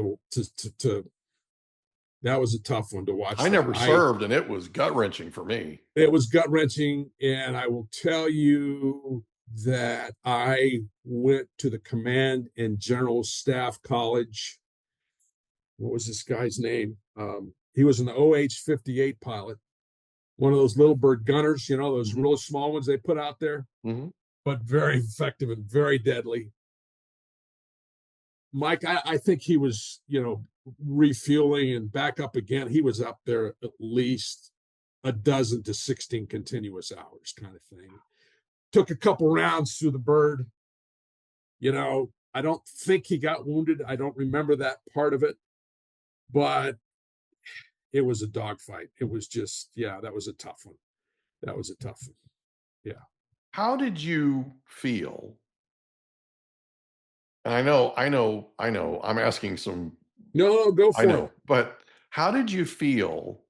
that was a tough one to watch. I never served, and it was gut-wrenching for me. It was gut-wrenching, and I will tell you that I went to the Command and General Staff College. What was this guy's name? He was an OH-58 pilot, one of those little bird gunners, those really small ones they put out there, but very effective and very deadly. Mike, I think he was, refueling and back up again. He was up there at least a dozen to 16 continuous hours kind of thing. Took a couple rounds through the bird. I don't think he got wounded. I don't remember that part of it, but it was a dogfight. It was just, that was a tough one. Yeah. How did you feel? And I know, I'm asking some. No, go for it. But how did you feel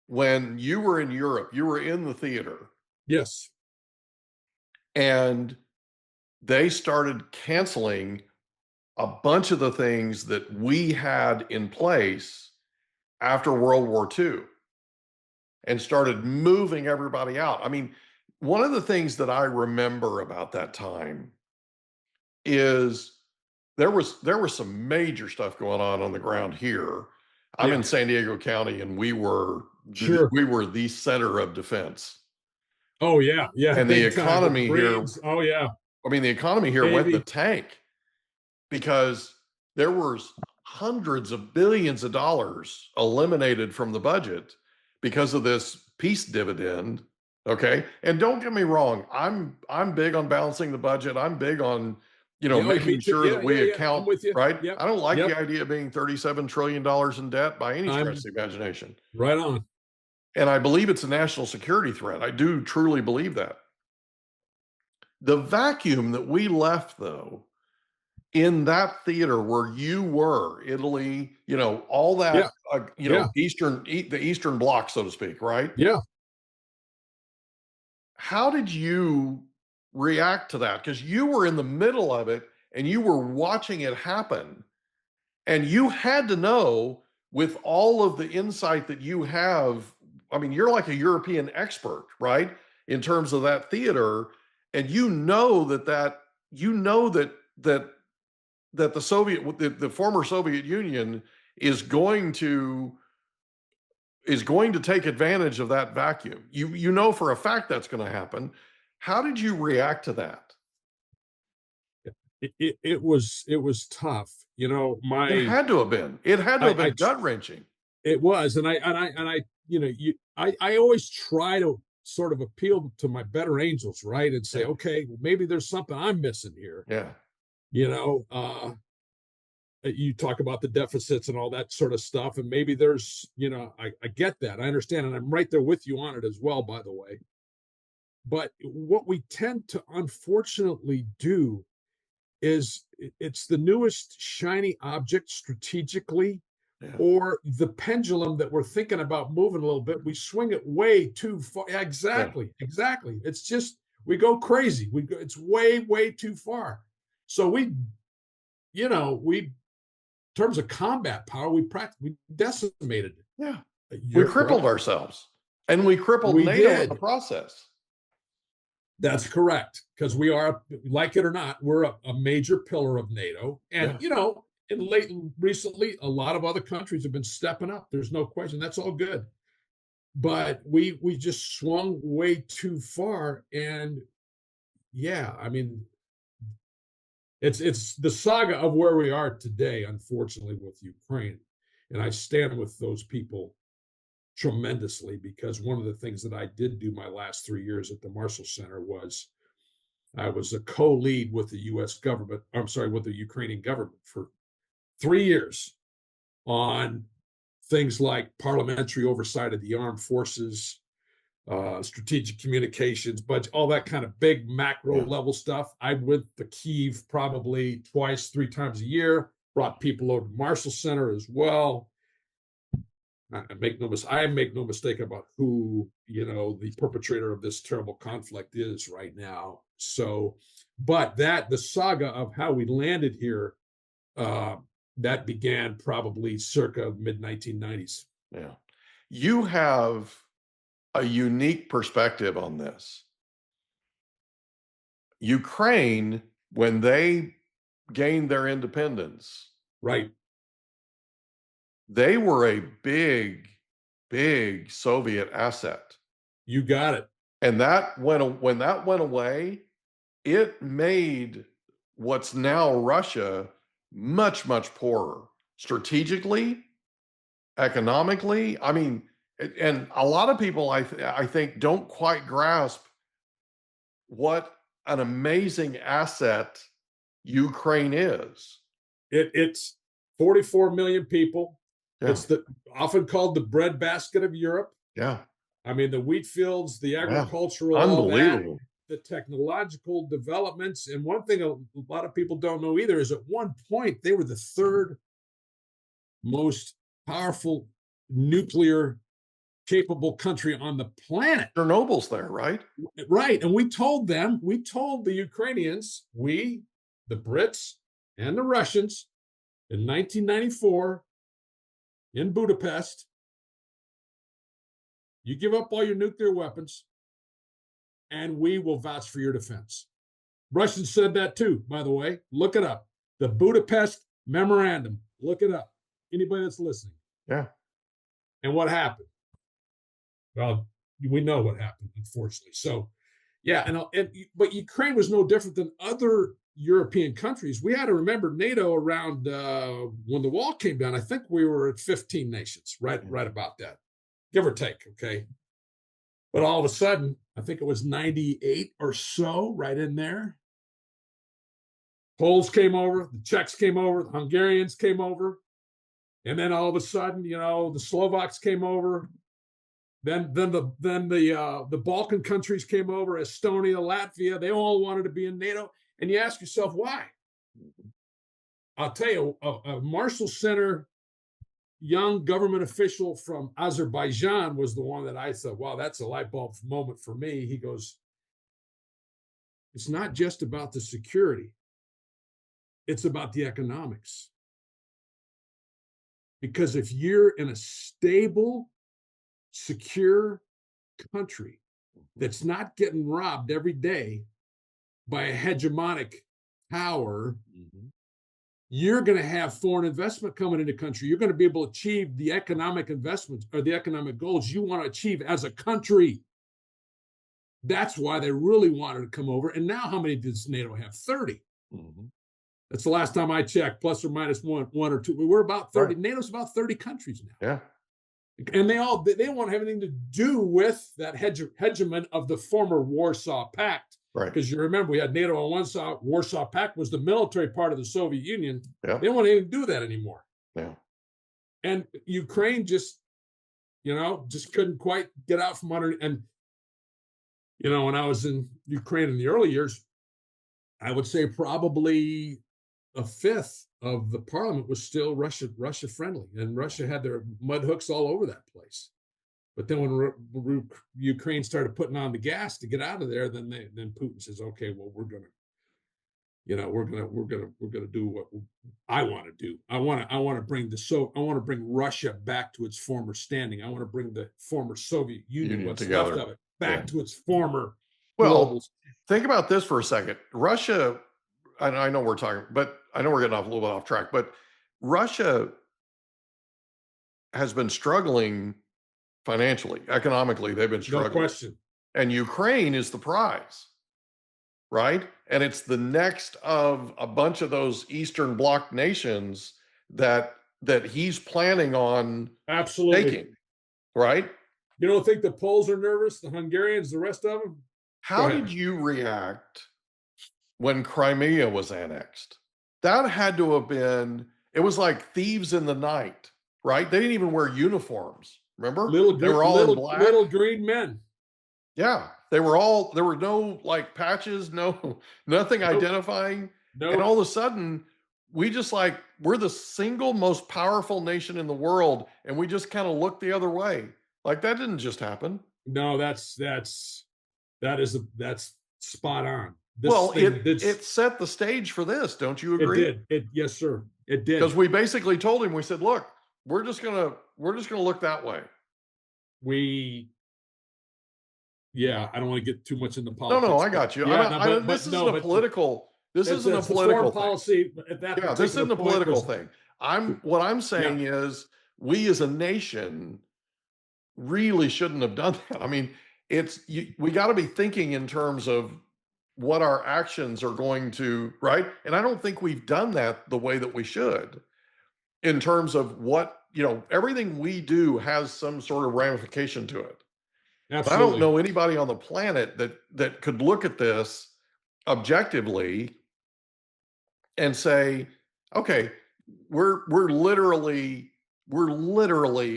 when you were in Europe? You were in the theater. Yes. And they started canceling a bunch of the things that we had in place after World War II and started moving everybody out. I mean, one of the things that I remember about that time is there was some major stuff going on the ground here. I'm in San Diego County, and we were the center of defense. Oh yeah. And the economy here. Oh yeah. I mean, the economy here went in the tank because there was hundreds of billions of dollars eliminated from the budget because of this peace dividend. Okay. And don't get me wrong. I'm big on balancing the budget. I'm big on making sure that we account, I'm with you. right? Yep. I don't like the idea of being $37 trillion in debt by any stretch of the imagination. Right on. And I believe it's a national security threat. I do truly believe that. The vacuum that we left, though, in that theater where you were, Italy, all that, the Eastern Bloc, so to speak, right? Yeah. How did you react to that? Because you were in the middle of it and you were watching it happen. And you had to know, with all of the insight that you have, I mean, you're like a European expert, right? In terms of that theater. And that the former Soviet Union is going to take advantage of that vacuum. You know for a fact that's going to happen. How did you react to that? It was tough. It had to have been. It had to have been gut-wrenching. It was, and I always try to sort of appeal to my better angels, right, and say, okay, well, maybe there's something I'm missing here. Yeah. You talk about the deficits and all that sort of stuff, and maybe there's, I get that, I understand, and I'm right there with you on it as well, by the way. But what we tend to unfortunately do is it's the newest shiny object strategically, or the pendulum that we're thinking about moving a little bit, we swing it way too far. Exactly. It's just, we go crazy. It's way too far. So we, in terms of combat power, we decimated it. Yeah. We crippled ourselves, and we crippled NATO in the process. That's correct, because we are, like it or not, we're a major pillar of NATO. And, recently, a lot of other countries have been stepping up. There's no question. That's all good. But we just swung way too far. And it's the saga of where we are today, unfortunately, with Ukraine. And I stand with those people tremendously, because one of the things that I did do my last 3 years at the Marshall Center was I was a co-lead with the U.S. government, with the Ukrainian government for 3 years on things like parliamentary oversight of the armed forces, strategic communications, budget, all that kind of big macro level stuff. I went to Kyiv probably 2-3 times a year, brought people over to Marshall Center as well. I make no mistake about who, the perpetrator of this terrible conflict is right now. So, but the saga of how we landed here, that began probably circa mid-1990s. Yeah. You have a unique perspective on this. Ukraine, when they gained their independence, right, they were a big Soviet asset. You got it. And when that went away, it made what's now Russia much poorer strategically, economically. I mean, and a lot of people, I think, don't quite grasp what an amazing asset Ukraine is. It's 44 million people. Yeah. It's often called the breadbasket of Europe. Yeah. I mean, the wheat fields, the agricultural, unbelievable, the technological developments. And one thing a lot of people don't know either is at one point they were the third most powerful nuclear capable country on the planet. Chernobyl's there, right? Right. And we told the Ukrainians, the Brits and the Russians in 1994 in Budapest, you give up all your nuclear weapons and we will vouch for your defense. Russians said that too, by the way. Look it up. The Budapest Memorandum. Look it up. Anybody that's listening. Yeah. And what happened? Well, we know what happened, unfortunately. So, yeah, but Ukraine was no different than other European countries. We had to remember NATO around when the wall came down. I think we were at 15 nations, right about that, give or take. Okay, but all of a sudden, I think it was 98 or so, right in there. Poles came over, the Czechs came over, the Hungarians came over, and then all of a sudden, the Slovaks came over. Then the Balkan countries came over, Estonia, Latvia. They all wanted to be in NATO, and you ask yourself why. I'll tell you, a Marshall Center young government official from Azerbaijan was the one that I thought, wow, that's a light bulb moment for me. He goes, it's not just about the security. It's about the economics. Because if you're in a stable, secure country that's not getting robbed every day by a hegemonic power, you're going to have foreign investment coming into the country. You're going to be able to achieve the economic investments or the economic goals you want to achieve as a country. That's why they really wanted to come over. And now how many does NATO have? 30. That's the last time I checked, plus or minus one or two. We're about 30. Right. NATO's about 30 countries now. Yeah. And they don't want to have anything to do with that hegemon of the former Warsaw Pact. Right. Because you remember, we had NATO on one side. Warsaw Pact was the military part of the Soviet Union. Yeah. They don't want to even do that anymore. Yeah. And Ukraine just couldn't quite get out from under. And, when I was in Ukraine in the early years, I would say probably a fifth of the parliament was still Russia friendly. And Russia had their mud hooks all over that place. But then when Ukraine started putting on the gas to get out of there, then Putin says, "Okay, well, we're gonna do what I want to do. I want to bring Russia back to its former standing. I want to bring the former Soviet Union what's left of it back to its former." Well, think about this for a second. Russia. I know we're talking, but I know we're getting off a little bit off track. But Russia has been struggling. Financially, economically, they've been struggling. No question. And Ukraine is the prize, right? And it's the next of a bunch of those Eastern Bloc nations that he's planning on taking, right? You don't think the Poles are nervous, the Hungarians, the rest of them? How did you react when Crimea was annexed? That had to have been, it was like thieves in the night, right? They didn't even wear uniforms. Remember? They were all in black. Little green men. Yeah. There were no like patches, nothing identifying. Nope. And all of a sudden, we're the single most powerful nation in the world. And we just kind of look the other way. Like that didn't just happen. No, that's spot on. It set the stage for this. Don't you agree? It did. Yes, sir. It did. Because we basically told him, we said, look, we're just gonna look that way. I don't want to get too much into politics. No, I got you. This isn't a political policy. This isn't a political thing. What I'm saying is, we as a nation really shouldn't have done that. I mean, we got to be thinking in terms of what our actions are going to, right? And I don't think we've done that the way that we should. In terms of what, everything we do has some sort of ramification to it. Absolutely. I don't know anybody on the planet that could look at this objectively and say, okay, we're literally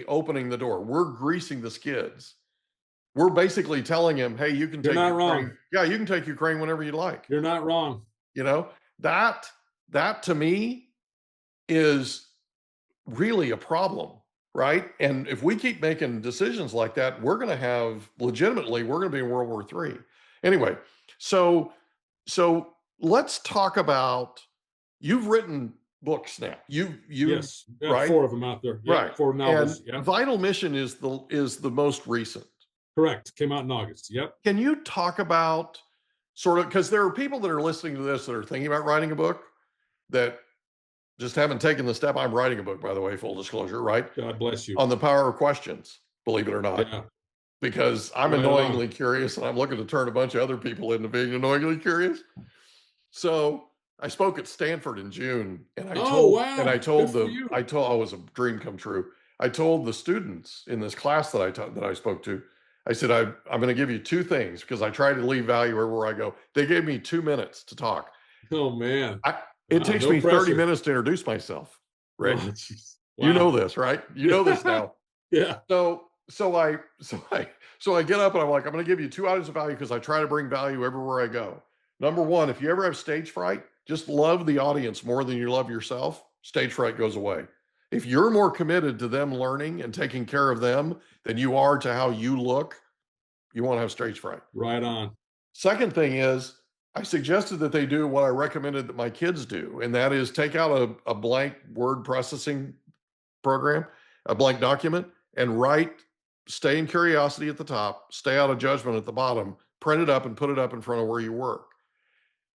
opening the door. We're greasing the skids. We're basically telling him, hey, you can take Ukraine. Wrong. Yeah, you can take Ukraine whenever you like. You're not wrong. That to me is really a problem, right? And if we keep making decisions like that, we're going to be in World War III. Anyway, so let's talk about, you've written books now. Yes, right? 4 of them out there. Yeah, right. 4 novels. And Vital Mission is the most recent. Correct. Came out in August. Yep. Can you talk about because there are people that are listening to this that are thinking about writing a book that just haven't taken the step. I'm writing a book, by the way, full disclosure, right? God bless you. On the power of questions, believe it or not. Yeah. Because I'm annoyingly curious, and I'm looking to turn a bunch of other people into being annoyingly curious. So I spoke at Stanford in June, and I it was a dream come true. I told the students in this class that I spoke to, I said, I'm going to give you 2 things because I try to leave value everywhere I go. They gave me 2 minutes to talk. Oh man. It takes no me 30 pressure. minutes to introduce myself, Rick. Oh, You wow. know this, right? You know this now. Yeah. So I get up and I'm like, I'm going to give you 2 items of value because I try to bring value everywhere I go. Number one, if you ever have stage fright, just love the audience more than you love yourself. Stage fright goes away. If you're more committed to them learning and taking care of them than you are to how you look, you won't have stage fright. Right on. Second thing is, I suggested that they do what I recommended that my kids do, and that is take out a blank word processing program, a blank document, and write stay in curiosity at the top, stay out of judgment at the bottom, print it up and put it up in front of where you work.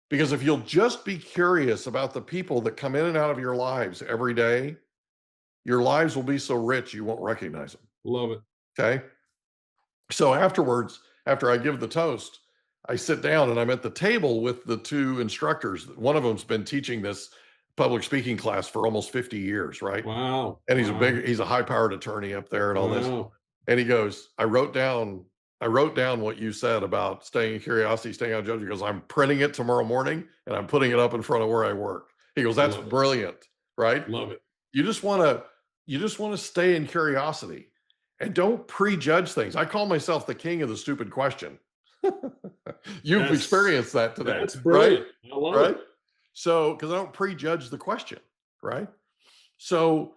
Because if you'll just be curious about the people that come in and out of your lives every day, your lives will be so rich you won't recognize them. Love it. Okay. So afterwards, after I give the toast, I sit down and I'm at the table with the 2 instructors. One of them's been teaching this public speaking class for almost 50 years, right? Wow. And he's a high-powered attorney up there and all this. Wow. And he goes, I wrote down what you said about staying in curiosity, staying out of judgment. He goes, I'm printing it tomorrow morning and I'm putting it up in front of where I work. He goes, that's brilliant, right? Love it. You just want to stay in curiosity and don't prejudge things. I call myself the king of the stupid question. You've experienced that today. That's brilliant. Right? I love Right? it. So, because I don't prejudge the question, right? So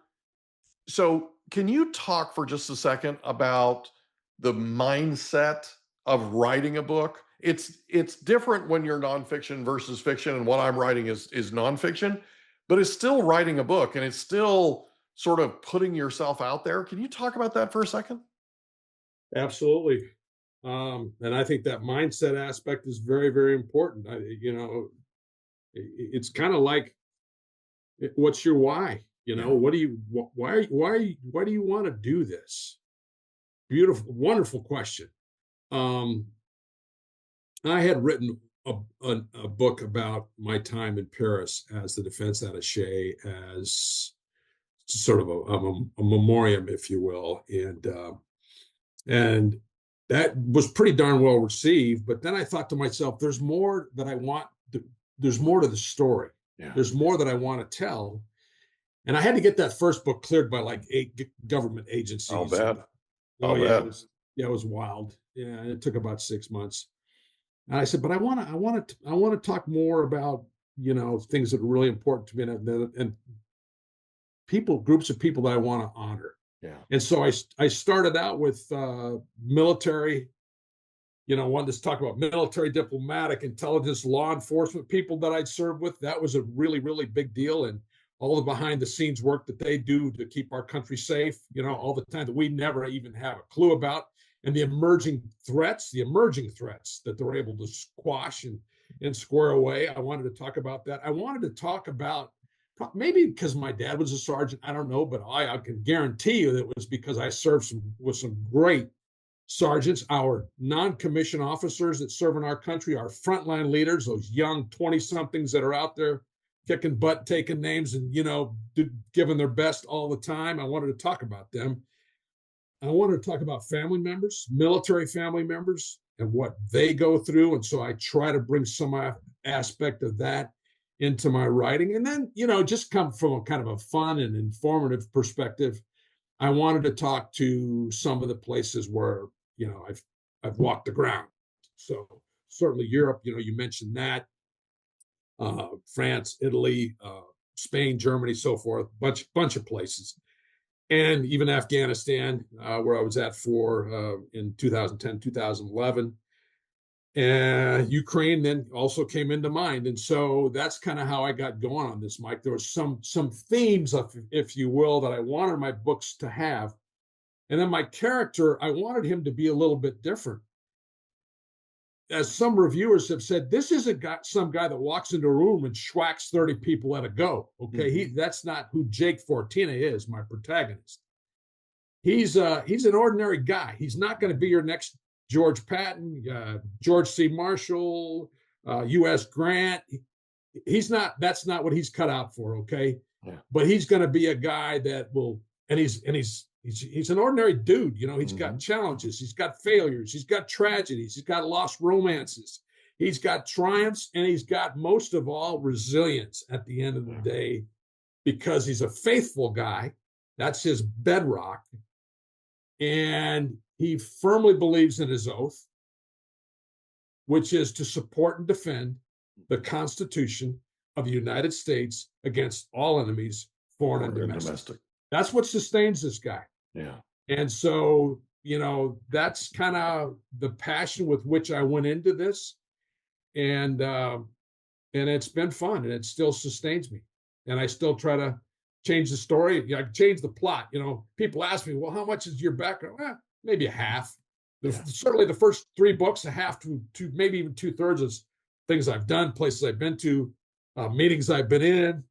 can you talk for just a second about the mindset of writing a book? It's different when you're nonfiction versus fiction, and what I'm writing is nonfiction, but it's still writing a book and it's still sort of putting yourself out there. Can you talk about that for a second? Absolutely. And I think that mindset aspect is very, very important. It's kind of like, what's your why? What do you, why do you want to do this? Beautiful, wonderful question. I had written a book about my time in Paris as the defense attaché, as sort of a memoriam, if you will, and that was pretty darn well received. But then I thought to myself, there's more that I want. There's more to the story. Yeah. There's more that I want to tell. And I had to get that first book cleared by like 8 government agencies. I'll bet. It was wild. Yeah, it took about 6 months. And I said, but I want to talk more about, things that are really important to me and groups of people that I want to honor. Yeah. And so I started out with military, wanted to talk about military, diplomatic, intelligence, law enforcement people that I'd served with. That was a really, really big deal. And all the behind the scenes work that they do to keep our country safe, all the time that we never even have a clue about, and the emerging threats that they're able to squash and square away. I wanted to talk about that. I wanted to talk about, maybe because my dad was a sergeant, I don't know, but I can guarantee you that it was because I served with some great sergeants, our non-commissioned officers that serve in our country, our frontline leaders, those young 20-somethings that are out there kicking butt, taking names, and, giving their best all the time. I wanted to talk about them. I wanted to talk about family members, military family members, and what they go through. And so I try to bring some aspect of that into my writing. And then, just come from a kind of a fun and informative perspective. I wanted to talk to some of the places where, I've walked the ground. So certainly Europe, you mentioned that, France, Italy, Spain, Germany, so forth, bunch of places. And even Afghanistan, where I was at in 2010, 2011. And Ukraine then also came into mind. And so that's kind of how I got going on this, Mike. There was some themes, if you will, that I wanted my books to have. And then my character, I wanted him to be a little bit different. As some reviewers have said, this isn't some guy that walks into a room and schwacks 30 people at a go. Okay, mm-hmm. That's not who Jake Fortina is, my protagonist. He's an ordinary guy. He's not going to be your next George Patton, George C. Marshall, U.S. Grant. That's not what he's cut out for. Okay, yeah. But he's going to be a guy that will, and he's an ordinary dude. He's got challenges, he's got failures, he's got tragedies, he's got lost romances, he's got triumphs, and he's got, most of all, resilience at the end of the day, because he's a faithful guy. That's his bedrock. And he firmly believes in his oath, which is to support and defend the Constitution of the United States against all enemies, foreign and domestic. That's what sustains this guy. Yeah. And so, that's kind of the passion with which I went into this. And it's been fun, and it still sustains me. And I still try to change the story. I change the plot. People ask me, well, how much is your background? Well, maybe a half. Certainly the first 3 books, a half to maybe even 2/3 is things I've done, places I've been to, meetings I've been in.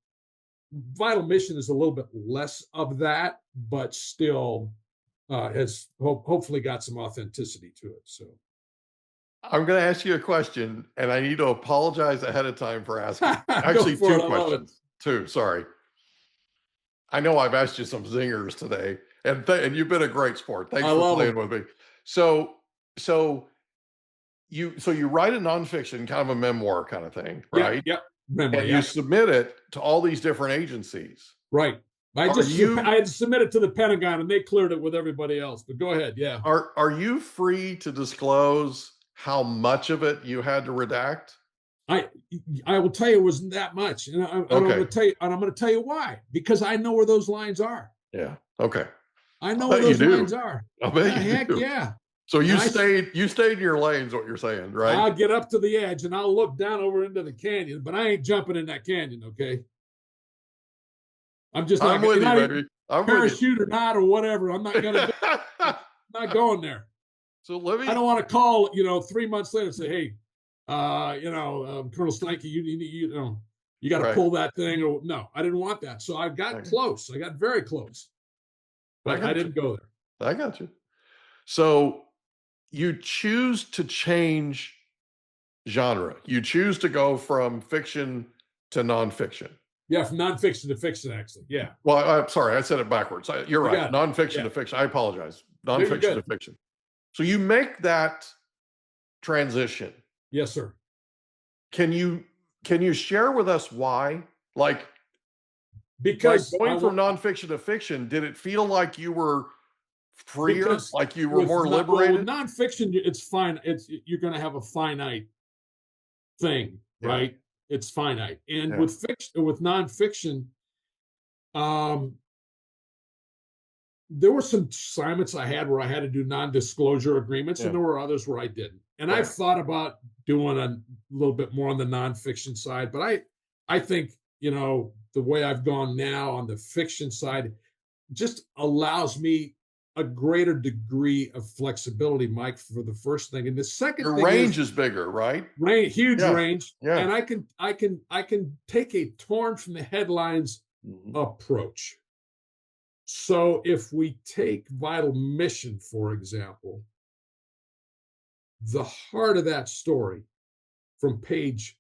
Vital Mission is a little bit less of that, but still has hopefully got some authenticity to it. So I'm going to ask you a question, and I need to apologize ahead of time for asking. Actually, 2 questions. 2, sorry. I know I've asked you some zingers today, and you've been a great sport. Thanks for playing with me. So you write a nonfiction, kind of a memoir kind of thing, right? Yep. Memoir, and you submit it to all these different agencies. Right. I had to submit it to the Pentagon, and they cleared it with everybody else. But go ahead. Yeah. Are you free to disclose how much of it you had to redact? I will tell you it wasn't that much, and I'm going to tell you why. Because I know where those lines are. Yeah. Okay. I know where those lines are. I bet you heck do. Yeah. So you stayed in your lanes, what you're saying, right? I'll get up to the edge and I'll look down over into the canyon, but I ain't jumping in that canyon, okay? I'm just not with you, baby. I'm parachute or not or whatever. I'm not gonna not going there. So let me. I don't want to call 3 months later and say, hey, Colonel Steinke, you got to pull that thing. Or no, I didn't want that. So I got close. I got very close, but I didn't go there. I got you. So you choose to change genre. You choose to go from fiction to nonfiction. Yeah, from nonfiction to fiction, actually. Yeah. Well, I'm sorry, I said it backwards. You're right. Nonfiction to fiction. I apologize. Nonfiction to fiction. So you make that transition. Yes, sir. Can you share with us why? Because going from nonfiction to fiction, did it feel like you were freer, like you were more liberated? With nonfiction, it's fine. You're going to have a finite thing, right? It's finite. And with nonfiction, there were some assignments I had where I had to do non-disclosure agreements, and there were others where I didn't. And I've thought about doing a little bit more on the nonfiction side, but I think, the way I've gone now on the fiction side just allows me a greater degree of flexibility, Mike, for the first thing. And the second thing, your range is bigger, right? Huge range. Yeah. And I can take a torn from the headlines approach. So if we take Vital Mission, for example, the heart of that story from page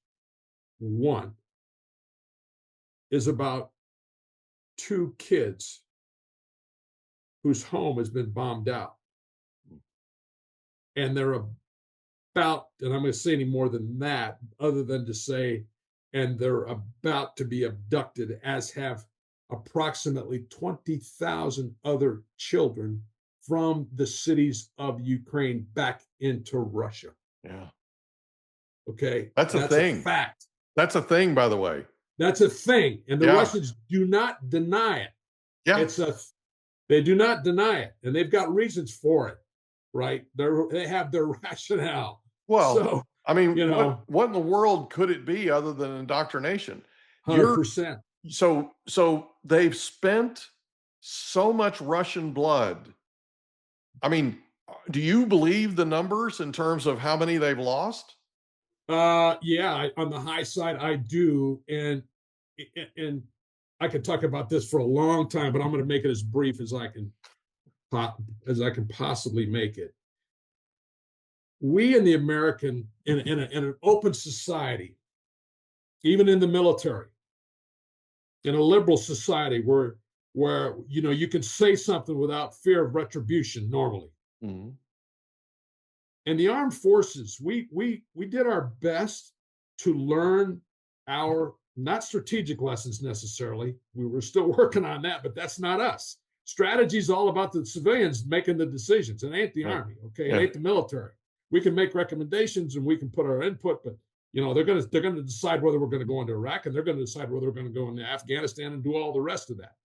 1 is about 2 kids whose home has been bombed out. And they're about, and I'm going to say any more than that, other than to say, and they're about to be abducted, as have approximately 20,000 other children from the cities of Ukraine back into Russia. Yeah. Okay. That's a thing. A fact. That's a thing, by the way. That's a thing. And the Russians do not deny it. Yeah. They do not deny it. And they've got reasons for it, right? They have their rationale. Well, so, I mean, what in the world could it be other than indoctrination? 100%. So they've spent so much Russian blood. I mean, do you believe the numbers in terms of how many they've lost? Yeah, on the high side, I do. And I could talk about this for a long time, but I'm going to make it as brief as I can possibly make it. We in the American, in an open society, even in the military, in a liberal society where you can say something without fear of retribution normally. And the armed forces, we did our best to learn our not strategic lessons necessarily. We were still working on that, but that's not us. Strategy is all about the civilians making the decisions. It ain't the Army, okay? It ain't the military. We can make recommendations and we can put our input, but they're gonna decide whether we're gonna go into Iraq, and they're gonna decide whether we're gonna go into Afghanistan and do all the rest of that.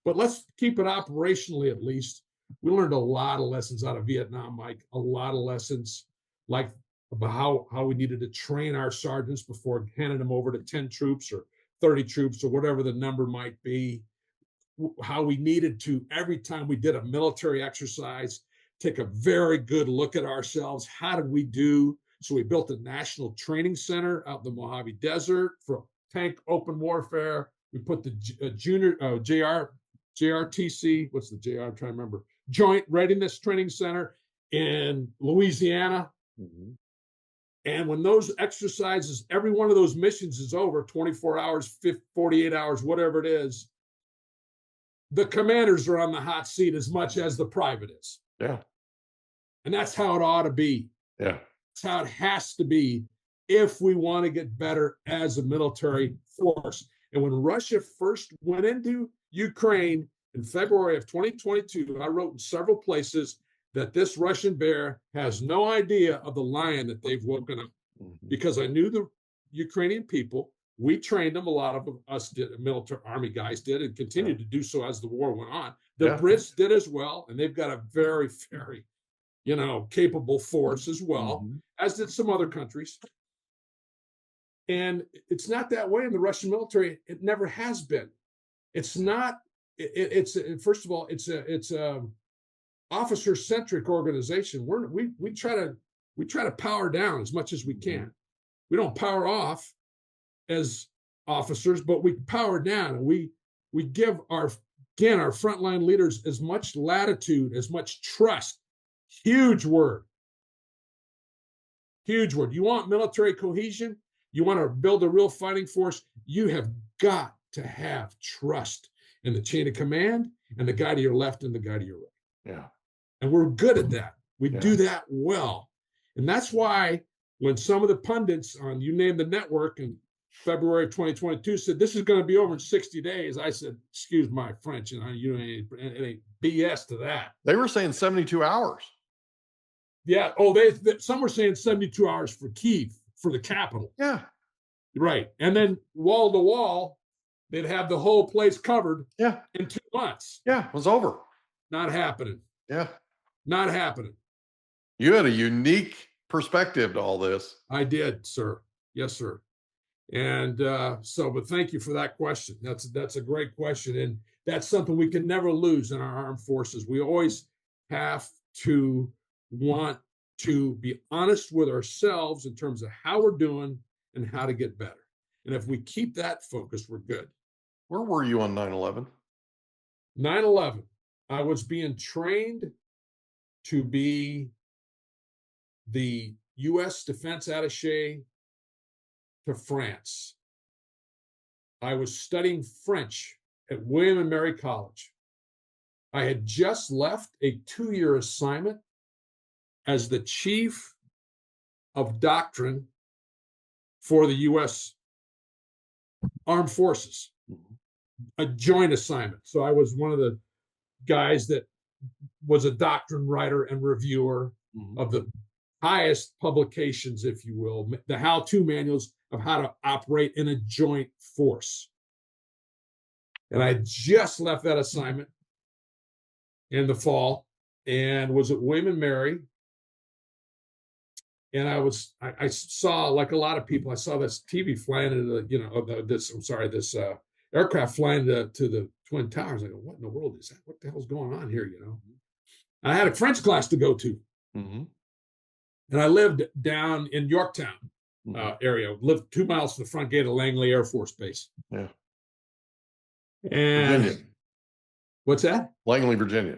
But let's keep it operationally at least. We learned a lot of lessons out of Vietnam, Mike. A lot of lessons, like about how we needed to train our sergeants before handing them over to 10 troops or 30 troops or whatever the number might be. How we needed to, every time we did a military exercise, take a very good look at ourselves. How did we do? So we built a national training center out in the Mojave Desert for tank open warfare. We put the junior JRTC, what's the JR? I'm trying to remember. Joint Readiness Training Center in Louisiana. Mm-hmm. And when those exercises, every one of those missions is over, 24 hours, 48 hours, whatever it is, the commanders are on the hot seat as much as the private is. Yeah. And that's how it ought to be. Yeah. That's how it has to be if we want to get better as a military force. And when Russia first went into Ukraine in February of 2022, I wrote in several places that this Russian bear has no idea of the lion that they've woken up. Mm-hmm. Because I knew the Ukrainian people. We trained them. A lot of us did, military army guys did, and continued to do so as the war went on. The Brits did as well, and they've got a very, very, capable force as well, as did some other countries. And it's not that way in the Russian military. It never has been. It's not. It's first of all, it's a officer-centric organization. We try to power down as much as we can. We don't power off as officers, but we power down, and we give our frontline leaders as much latitude, as much trust. Huge word. You want military cohesion? You want to build a real fighting force? You have got to have trust in the chain of command and the guy to your left and the guy to your right. Yeah. And we're good at that. We do that well. And that's why when some of the pundits on, you name the network, in February of 2022 said, this is going to be over in 60 days. I said, excuse my French, it ain't BS to that. They were saying 72 hours. Yeah. Oh, some were saying 72 hours for Kyiv, for the capital. Yeah. Right. And then wall to wall, they'd have the whole place covered in 2 months. Yeah, it was over. Not happening. Yeah. Not happening. You had a unique perspective to all this. I did, sir. Yes, sir. And but thank you for that question. That's a great question. And that's something we can never lose in our armed forces. We always have to want to be honest with ourselves in terms of how we're doing and how to get better. And if we keep that focus, we're good. Where were you on 9/11? 9/11, I was being trained to be the U.S. Defense Attaché to France. I was studying French at William and Mary College. I had just left a 2-year assignment as the chief of doctrine for the U.S. Armed Forces, a joint assignment. So I was one of the guys that was a doctrine writer and reviewer of the highest publications, if you will, the how-to manuals of how to operate in a joint force. And I just left that assignment in the fall and was at William and Mary. And I saw, like a lot of people, I saw this TV flying into this aircraft flying to the Twin Towers. I go, what in the world is that? What the hell's going on here? And I had a French class to go to. Mm-hmm. And I lived down in Yorktown area, lived 2 miles from the front gate of Langley Air Force Base. Yeah. And Virginia. What's that? Langley, Virginia.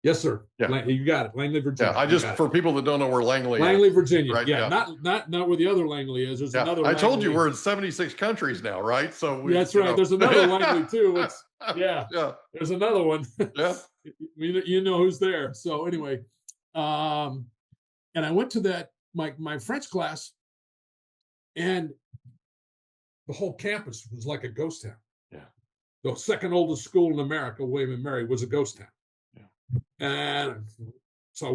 Yes, sir. Yeah. You got it. Langley, Virginia. Yeah, for people that don't know where Langley is. Virginia. Right? Yeah. Not where the other Langley is. There's another I told you Langley. we're in 76 countries now, right? So that's right. There's another Langley too. Yeah. There's another one. Yeah. You know who's there. So anyway, And I went to that my French class, and the whole campus was like a ghost town. Yeah. The second oldest school in America, William and Mary, was a ghost town. Yeah. And so I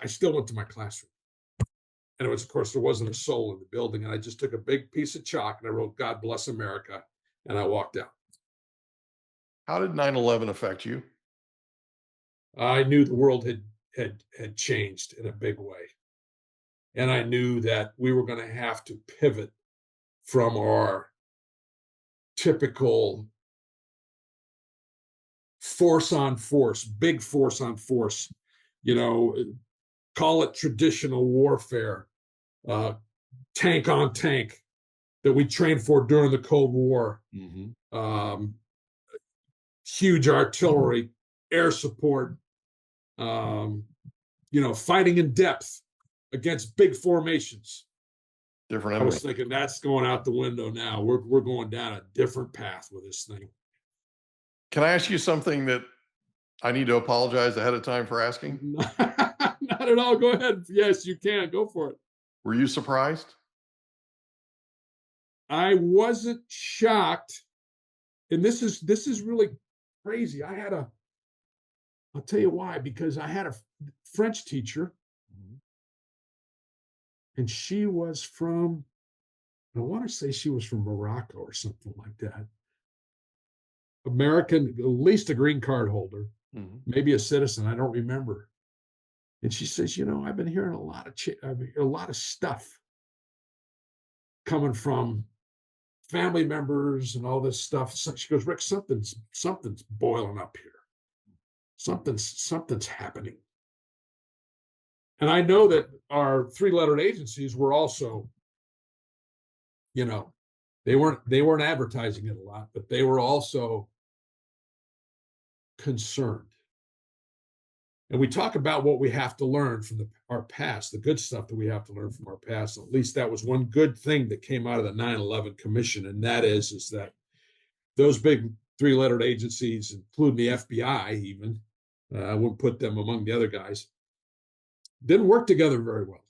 still went to my classroom. And it was, of course, there wasn't a soul in the building. And I just took a big piece of chalk and I wrote, "God bless America." And I walked out. How did 9/11 affect you? I knew the world had changed in a big way. And I knew that we were going to have to pivot from our typical force on force, big force on force, call it traditional warfare, tank on tank that we trained for during the Cold War, huge artillery, air support, fighting in depth against big formations. Different I enemy. was thinking that's going out the window now. We're going down a different path with this thing. Can I ask you something that I need to apologize ahead of time for asking? Not at all. Go ahead. Yes, you can. Go for it. Were you surprised? I wasn't shocked. And this is really crazy. I'll tell you why, because I had a French teacher, and she was from, I want to say she was from Morocco or something like that. American, at least a green card holder, maybe a citizen. I don't remember. And she says, I've been hearing a lot of stuff coming from family members and all this stuff. So she goes, "Rick, something's boiling up here. Something's happening." And I know that our three-lettered agencies were also, they weren't advertising it a lot, but they were also concerned. And we talk about what we have to learn from our past, the good stuff that we have to learn from our past. At least that was one good thing that came out of the 9/11 Commission, and that is that those big three-lettered agencies, including the FBI, even I wouldn't put them among the other guys, didn't work together very well.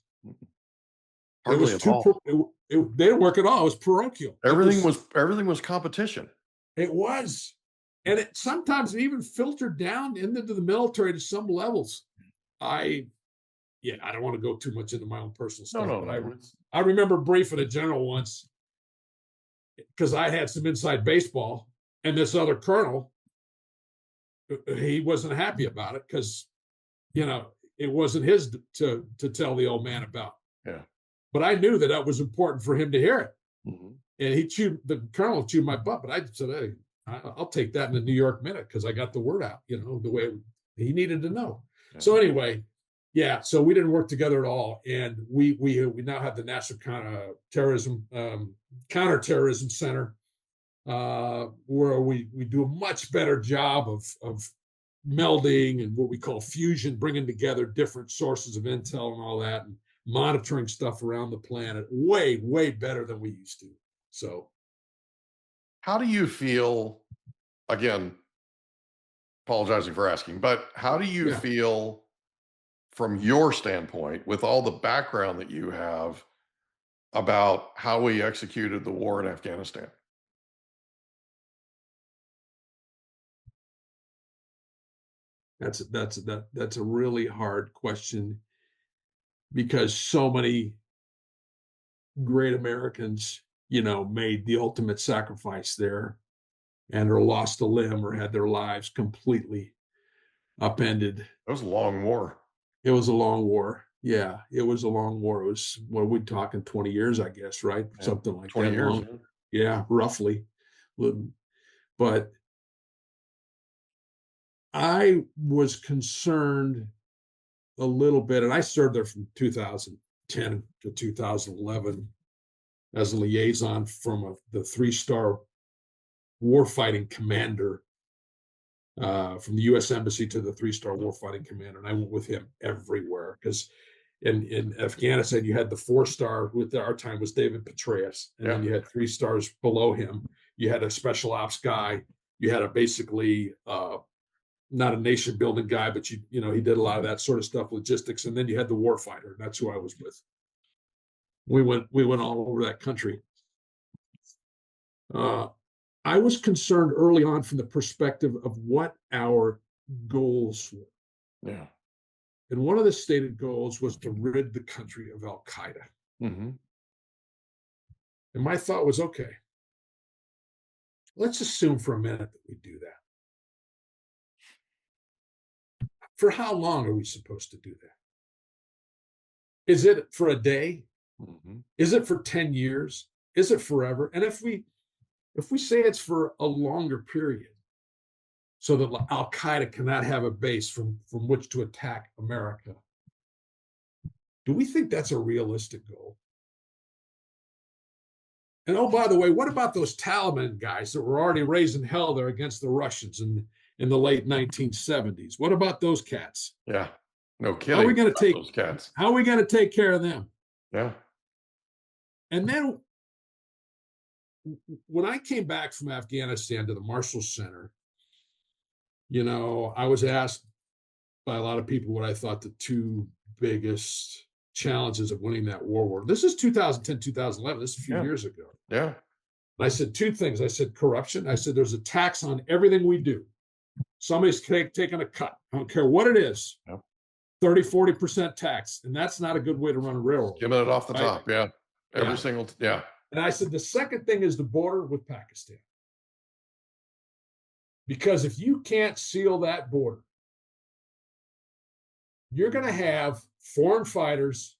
Hardly at all. They didn't work at all. It was parochial. Everything was competition. It was. And it sometimes even filtered down into the military to some levels. I don't want to go too much into my own personal stuff. No. I remember briefing a general once because I had some inside baseball, and this other colonel, he wasn't happy about it because, it wasn't his to tell the old man about. Yeah. But I knew that was important for him to hear it. And the colonel chewed my butt, but I said, "Hey, I'll take that in the New York Minute because I got the word out, the way he needed to know." Yeah. So anyway, so we didn't work together at all. And we now have the National Counterterrorism Center, where we do a much better job of melding and what we call fusion, bringing together different sources of intel and all that, and monitoring stuff around the planet way, way better than we used to. So how do you feel, again, apologizing for asking, but how do you feel from your standpoint, with all the background that you have, about how we executed the war in Afghanistan? That's a really hard question, because so many great Americans, made the ultimate sacrifice there and or lost a limb or had their lives completely upended. It was a long war. It was a long war. Yeah, it was a long war. It was, what are we talking, 20 years, I guess, right? Yeah, something like 20 that. 20 years. Yeah, roughly. But I was concerned a little bit, and I served there from 2010 to 2011 as a liaison from the 3-star warfighting commander, from the U.S. Embassy to the 3-star warfighting commander. And I went with him everywhere, because in Afghanistan, you had the 4-star, who at our time was David Petraeus. And then you had 3 stars below him. You had a special ops guy. You had a basically not a nation building guy, but he did a lot of that sort of stuff, logistics. And then you had the warfighter. That's who I was with. We went all over that country. I was concerned early on from the perspective of what our goals were. Yeah. And one of the stated goals was to rid the country of Al Qaeda. Mm-hmm. And my thought was, okay, let's assume for a minute that we do that. For how long are we supposed to do that? Is it for a day? Mm-hmm. Is it for 10 years? Is it forever? And if we say it's for a longer period, so that Al Qaeda cannot have a base from which to attack America, do we think that's a realistic goal? And oh, by the way, what about those Taliban guys that were already raising hell there against the Russians in the late 1970s? What about those cats? Yeah, no kidding. How are we going to take those cats? How are we going to take care of them? Yeah. And then when I came back from Afghanistan to the Marshall Center, I was asked by a lot of people what I thought the two biggest challenges of winning that war were. This is 2010, 2011. This is a few years ago. Yeah. And I said two things. I said corruption. I said there's a tax on everything we do. Somebody's taking a cut. I don't care what it is. Yep. 30, 40% tax. And that's not a good way to run a railroad. Giving it off the top. Yeah. Every single. Yeah. And I said the second thing is the border with Pakistan. Because if you can't seal that border, you're going to have foreign fighters,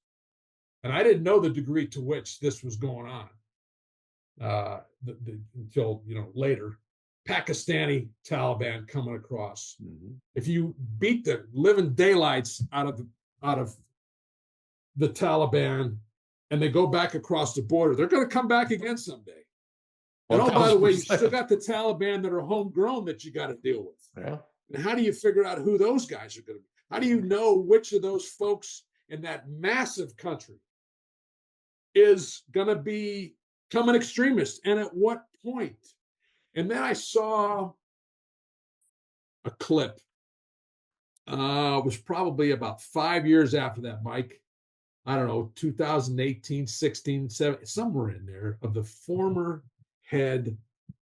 and I didn't know the degree to which this was going on until later. Pakistani Taliban coming across. Mm-hmm. If you beat the living daylights out of the Taliban, and they go back across the border, they're going to come back again someday. And by the way, you still got the Taliban that are homegrown that you got to deal with. Yeah. And how do you figure out who those guys are going to be? How do you know which of those folks in that massive country is going to become an extremist, and at what point? And then I saw a clip. It was probably about 5 years after that, Mike. I don't know, 2018, 16, 17, somewhere in there, of the former head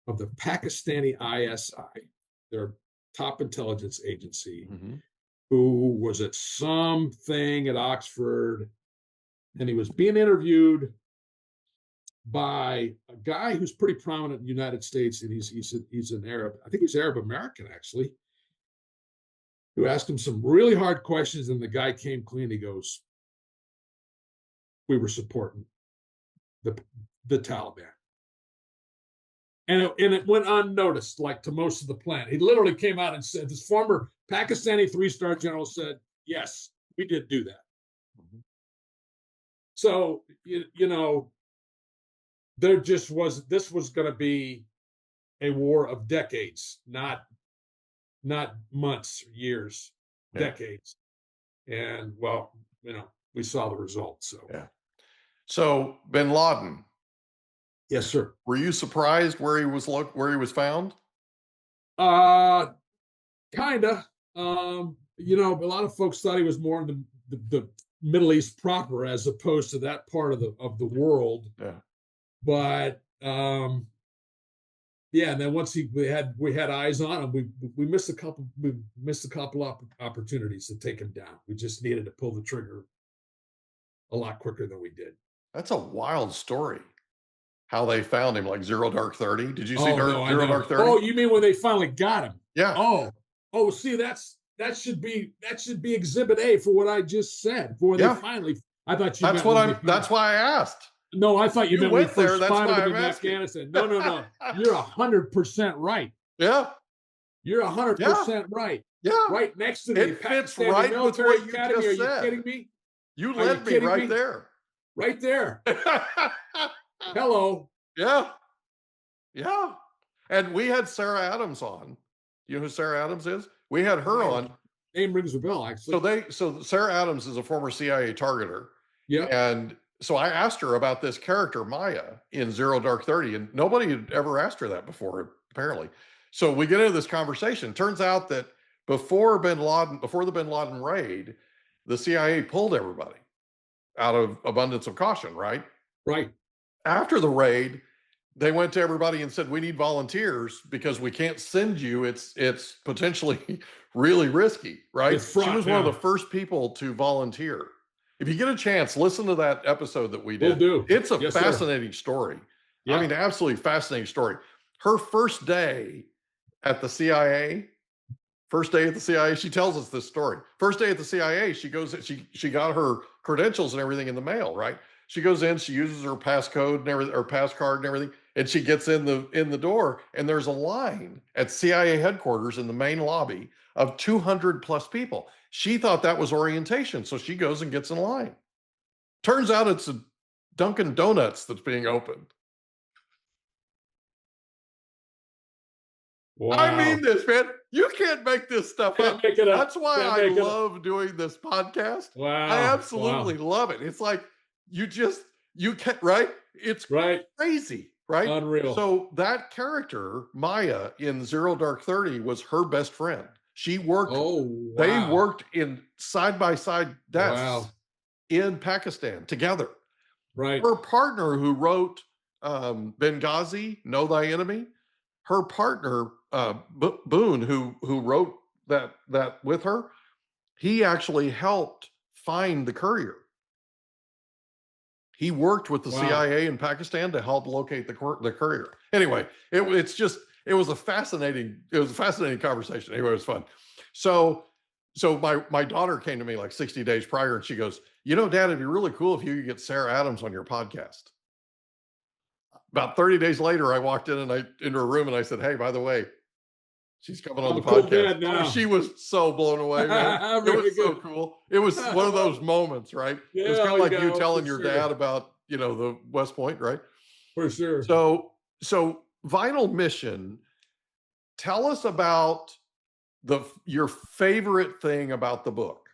of the Pakistani ISI, their top intelligence agency, mm-hmm. who was at something at Oxford, and he was being interviewed by a guy who's pretty prominent in the United States, and he's an Arab. I think he's Arab American, actually, who asked him some really hard questions, and the guy came clean. He goes, "We were supporting the Taliban." And it went unnoticed, like to most of the planet. He literally came out and said, this former Pakistani 3-star general said, yes, we did do that. Mm-hmm. So, this was going to be a war of decades, not months, years, decades. And well, we saw the results. So, yeah. So bin Laden. Yes, sir. Were you surprised where he was found? Kinda. A lot of folks thought he was more in the Middle East proper, as opposed to that part of the world. Yeah. But and then once we had eyes on him, we missed a couple opportunities to take him down. We just needed to pull the trigger a lot quicker than we did. That's a wild story. How they found him, like Zero Dark 30. Did you see Zero Dark 30? Oh, you mean when they finally got him? Yeah. Oh, see, that should be Exhibit A for what I just said. For when they finally, I thought you. That's why I asked. No, I thought you meant when we first spotted him in asking. Afghanistan. No. You're 100% right. Yeah. You're 100% right. Yeah. Right next to the It fits right with what you Academy. just said. Are you kidding me? You led me right there. Right there. Hello. Yeah. Yeah. And we had Sarah Adams on. You know who Sarah Adams is? We had her on. Name rings a bell, actually. So Sarah Adams is a former CIA targeter. Yeah. And so I asked her about this character, Maya, in Zero Dark 30, and nobody had ever asked her that before, apparently. So we get into this conversation. Turns out that before the Bin Laden raid, the CIA pulled everybody out of abundance of caution, right? Right. After the raid, they went to everybody and said, we need volunteers because we can't send you. It's potentially really risky, right? It's fraught, she was one of the first people to volunteer. If you get a chance, listen to that episode that we did. Will do. It's a Yes, fascinating story. Yeah. I mean, absolutely fascinating story. Her first day at the CIA, she tells us this story. First day at the CIA, she goes, she got her credentials and everything in the mail, right? She goes in, she uses her passcode and everything, or pass card and everything, and she gets in the door, and there's a line at CIA headquarters in the main lobby of 200 plus people. She thought that was orientation, so she goes and gets in line. Turns out it's a Dunkin' Donuts that's being opened. Wow. I mean this, man. You can't make this stuff up. Make it up. That's why I love doing this podcast. Wow. I absolutely love it. It's like you can't, right? It's crazy, right? Unreal. So that character, Maya, in Zero Dark 30 was her best friend. She worked, they worked in side-by-side desks in Pakistan together. Right. Her partner who wrote Benghazi, Know Thy Enemy, her partner, Boone, who wrote that with her, he actually helped find the courier. He worked with the CIA in Pakistan to help locate the courier. Anyway, it was a fascinating conversation. Anyway, it was fun. So my daughter came to me like 60 days prior, and she goes, Dad, it'd be really cool if you could get Sarah Adams on your podcast. About 30 days later, I walked into her room and I said, hey, by the way, she's coming on the podcast. Now. She was so blown away, man. It was so cool. It was one of those moments, right? It was kind of like you telling your dad about, the West Point, right? For sure. So Vital Mission, tell us about your favorite thing about the book.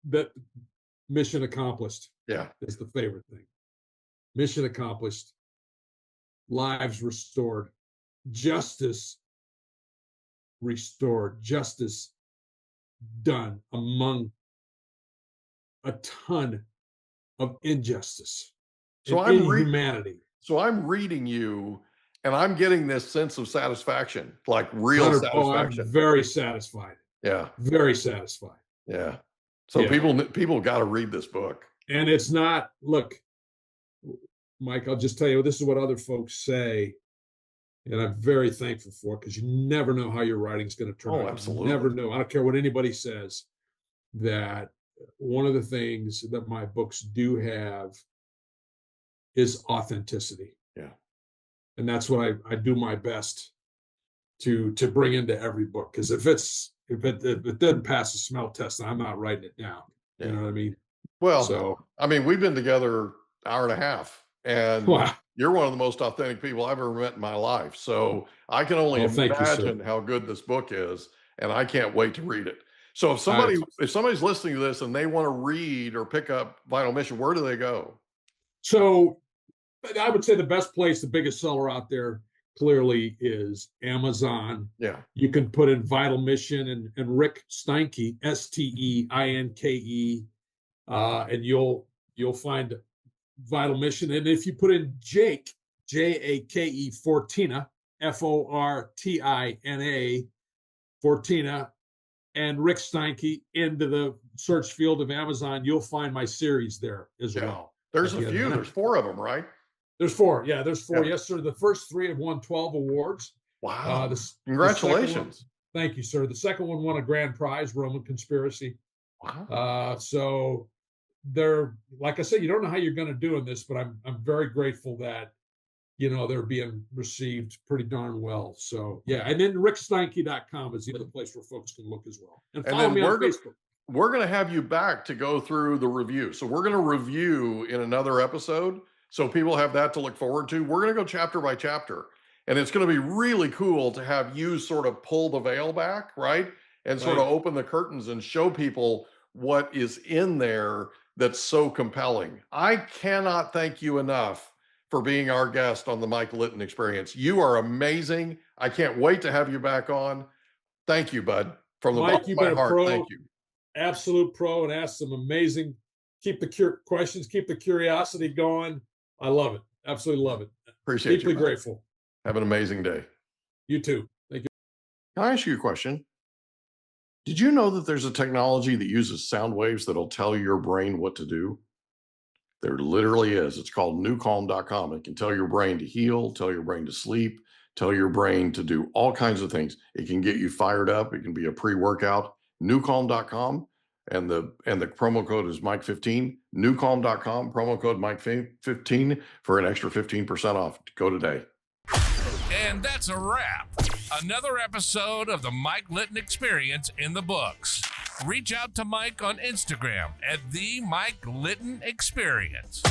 That mission accomplished. Yeah. Is the favorite thing. Mission accomplished. Lives restored. Justice restored. Justice done among a ton of injustice. So and inhumanity. So I'm reading you, and I'm getting this sense of satisfaction, like real satisfaction. I'm very satisfied. Yeah. Very satisfied. Yeah. So people got to read this book. And it's not, look, Mike, I'll just tell you, this is what other folks say, and I'm very thankful for it, because you never know how your writing's going to turn out. Oh, absolutely. You never know. I don't care what anybody says, that one of the things that my books do have is authenticity. Yeah. And that's what I do my best to bring into every book, because if it doesn't pass the smell test, I'm not writing it down. You know what I mean? Well, I mean, we've been together an hour and a half, and you're one of the most authentic people I've ever met in my life. So I can only imagine how good this book is, and I can't wait to read it. So if somebody's listening to this and they want to read or pick up Vital Mission, where do they go? So I would say the best place, the biggest seller out there, clearly is Amazon. Yeah. You can put in Vital Mission and Rick Steinke, Steinke, and you'll find Vital Mission. And if you put in Jake, Jake Fortina, Fortina, Fortina, and Rick Steinke into the search field of Amazon, you'll find my series there as well. There's a few. There's 4 of them, right? There's 4. Yeah, there's 4. Yeah. Yes, sir. The first 3 have won 12 awards. Wow. Congratulations. Thank you, sir. The second one won a grand prize, Roman Conspiracy. Wow. So they're, like I said, you don't know how you're going to do in this, but I'm very grateful that, they're being received pretty darn well. So, yeah. And then ricksteinke.com is the other place where folks can look as well. And follow me on Facebook. We're going to have you back to go through the review. So we're going to review in another episode. So people have that to look forward to. We're going to go chapter by chapter. And it's going to be really cool to have you sort of pull the veil back, right? And sort of open the curtains and show people what is in there that's so compelling. I cannot thank you enough for being our guest on the Mike Litton Experience. You are amazing. I can't wait to have you back on. Thank you, bud. From the Mike, bottom of my heart, thank you. Absolute pro, and ask some amazing, keep the questions, keep the curiosity going. I love it. Absolutely love it. Appreciate you. Deeply grateful. Have an amazing day. You too. Thank you. Can I ask you a question? Did you know that there's a technology that uses sound waves that'll tell your brain what to do? There literally is. It's called newcalm.com. It can tell your brain to heal, tell your brain to sleep, tell your brain to do all kinds of things. It can get you fired up. It can be a pre-workout. Newcalm.com. And the promo code is Mike15. Newcalm.com, promo code Mike15 for an extra 15% off. Go today. And that's a wrap. Another episode of the Mike Litton Experience in the books. Reach out to Mike on Instagram at the Mike Litton Experience.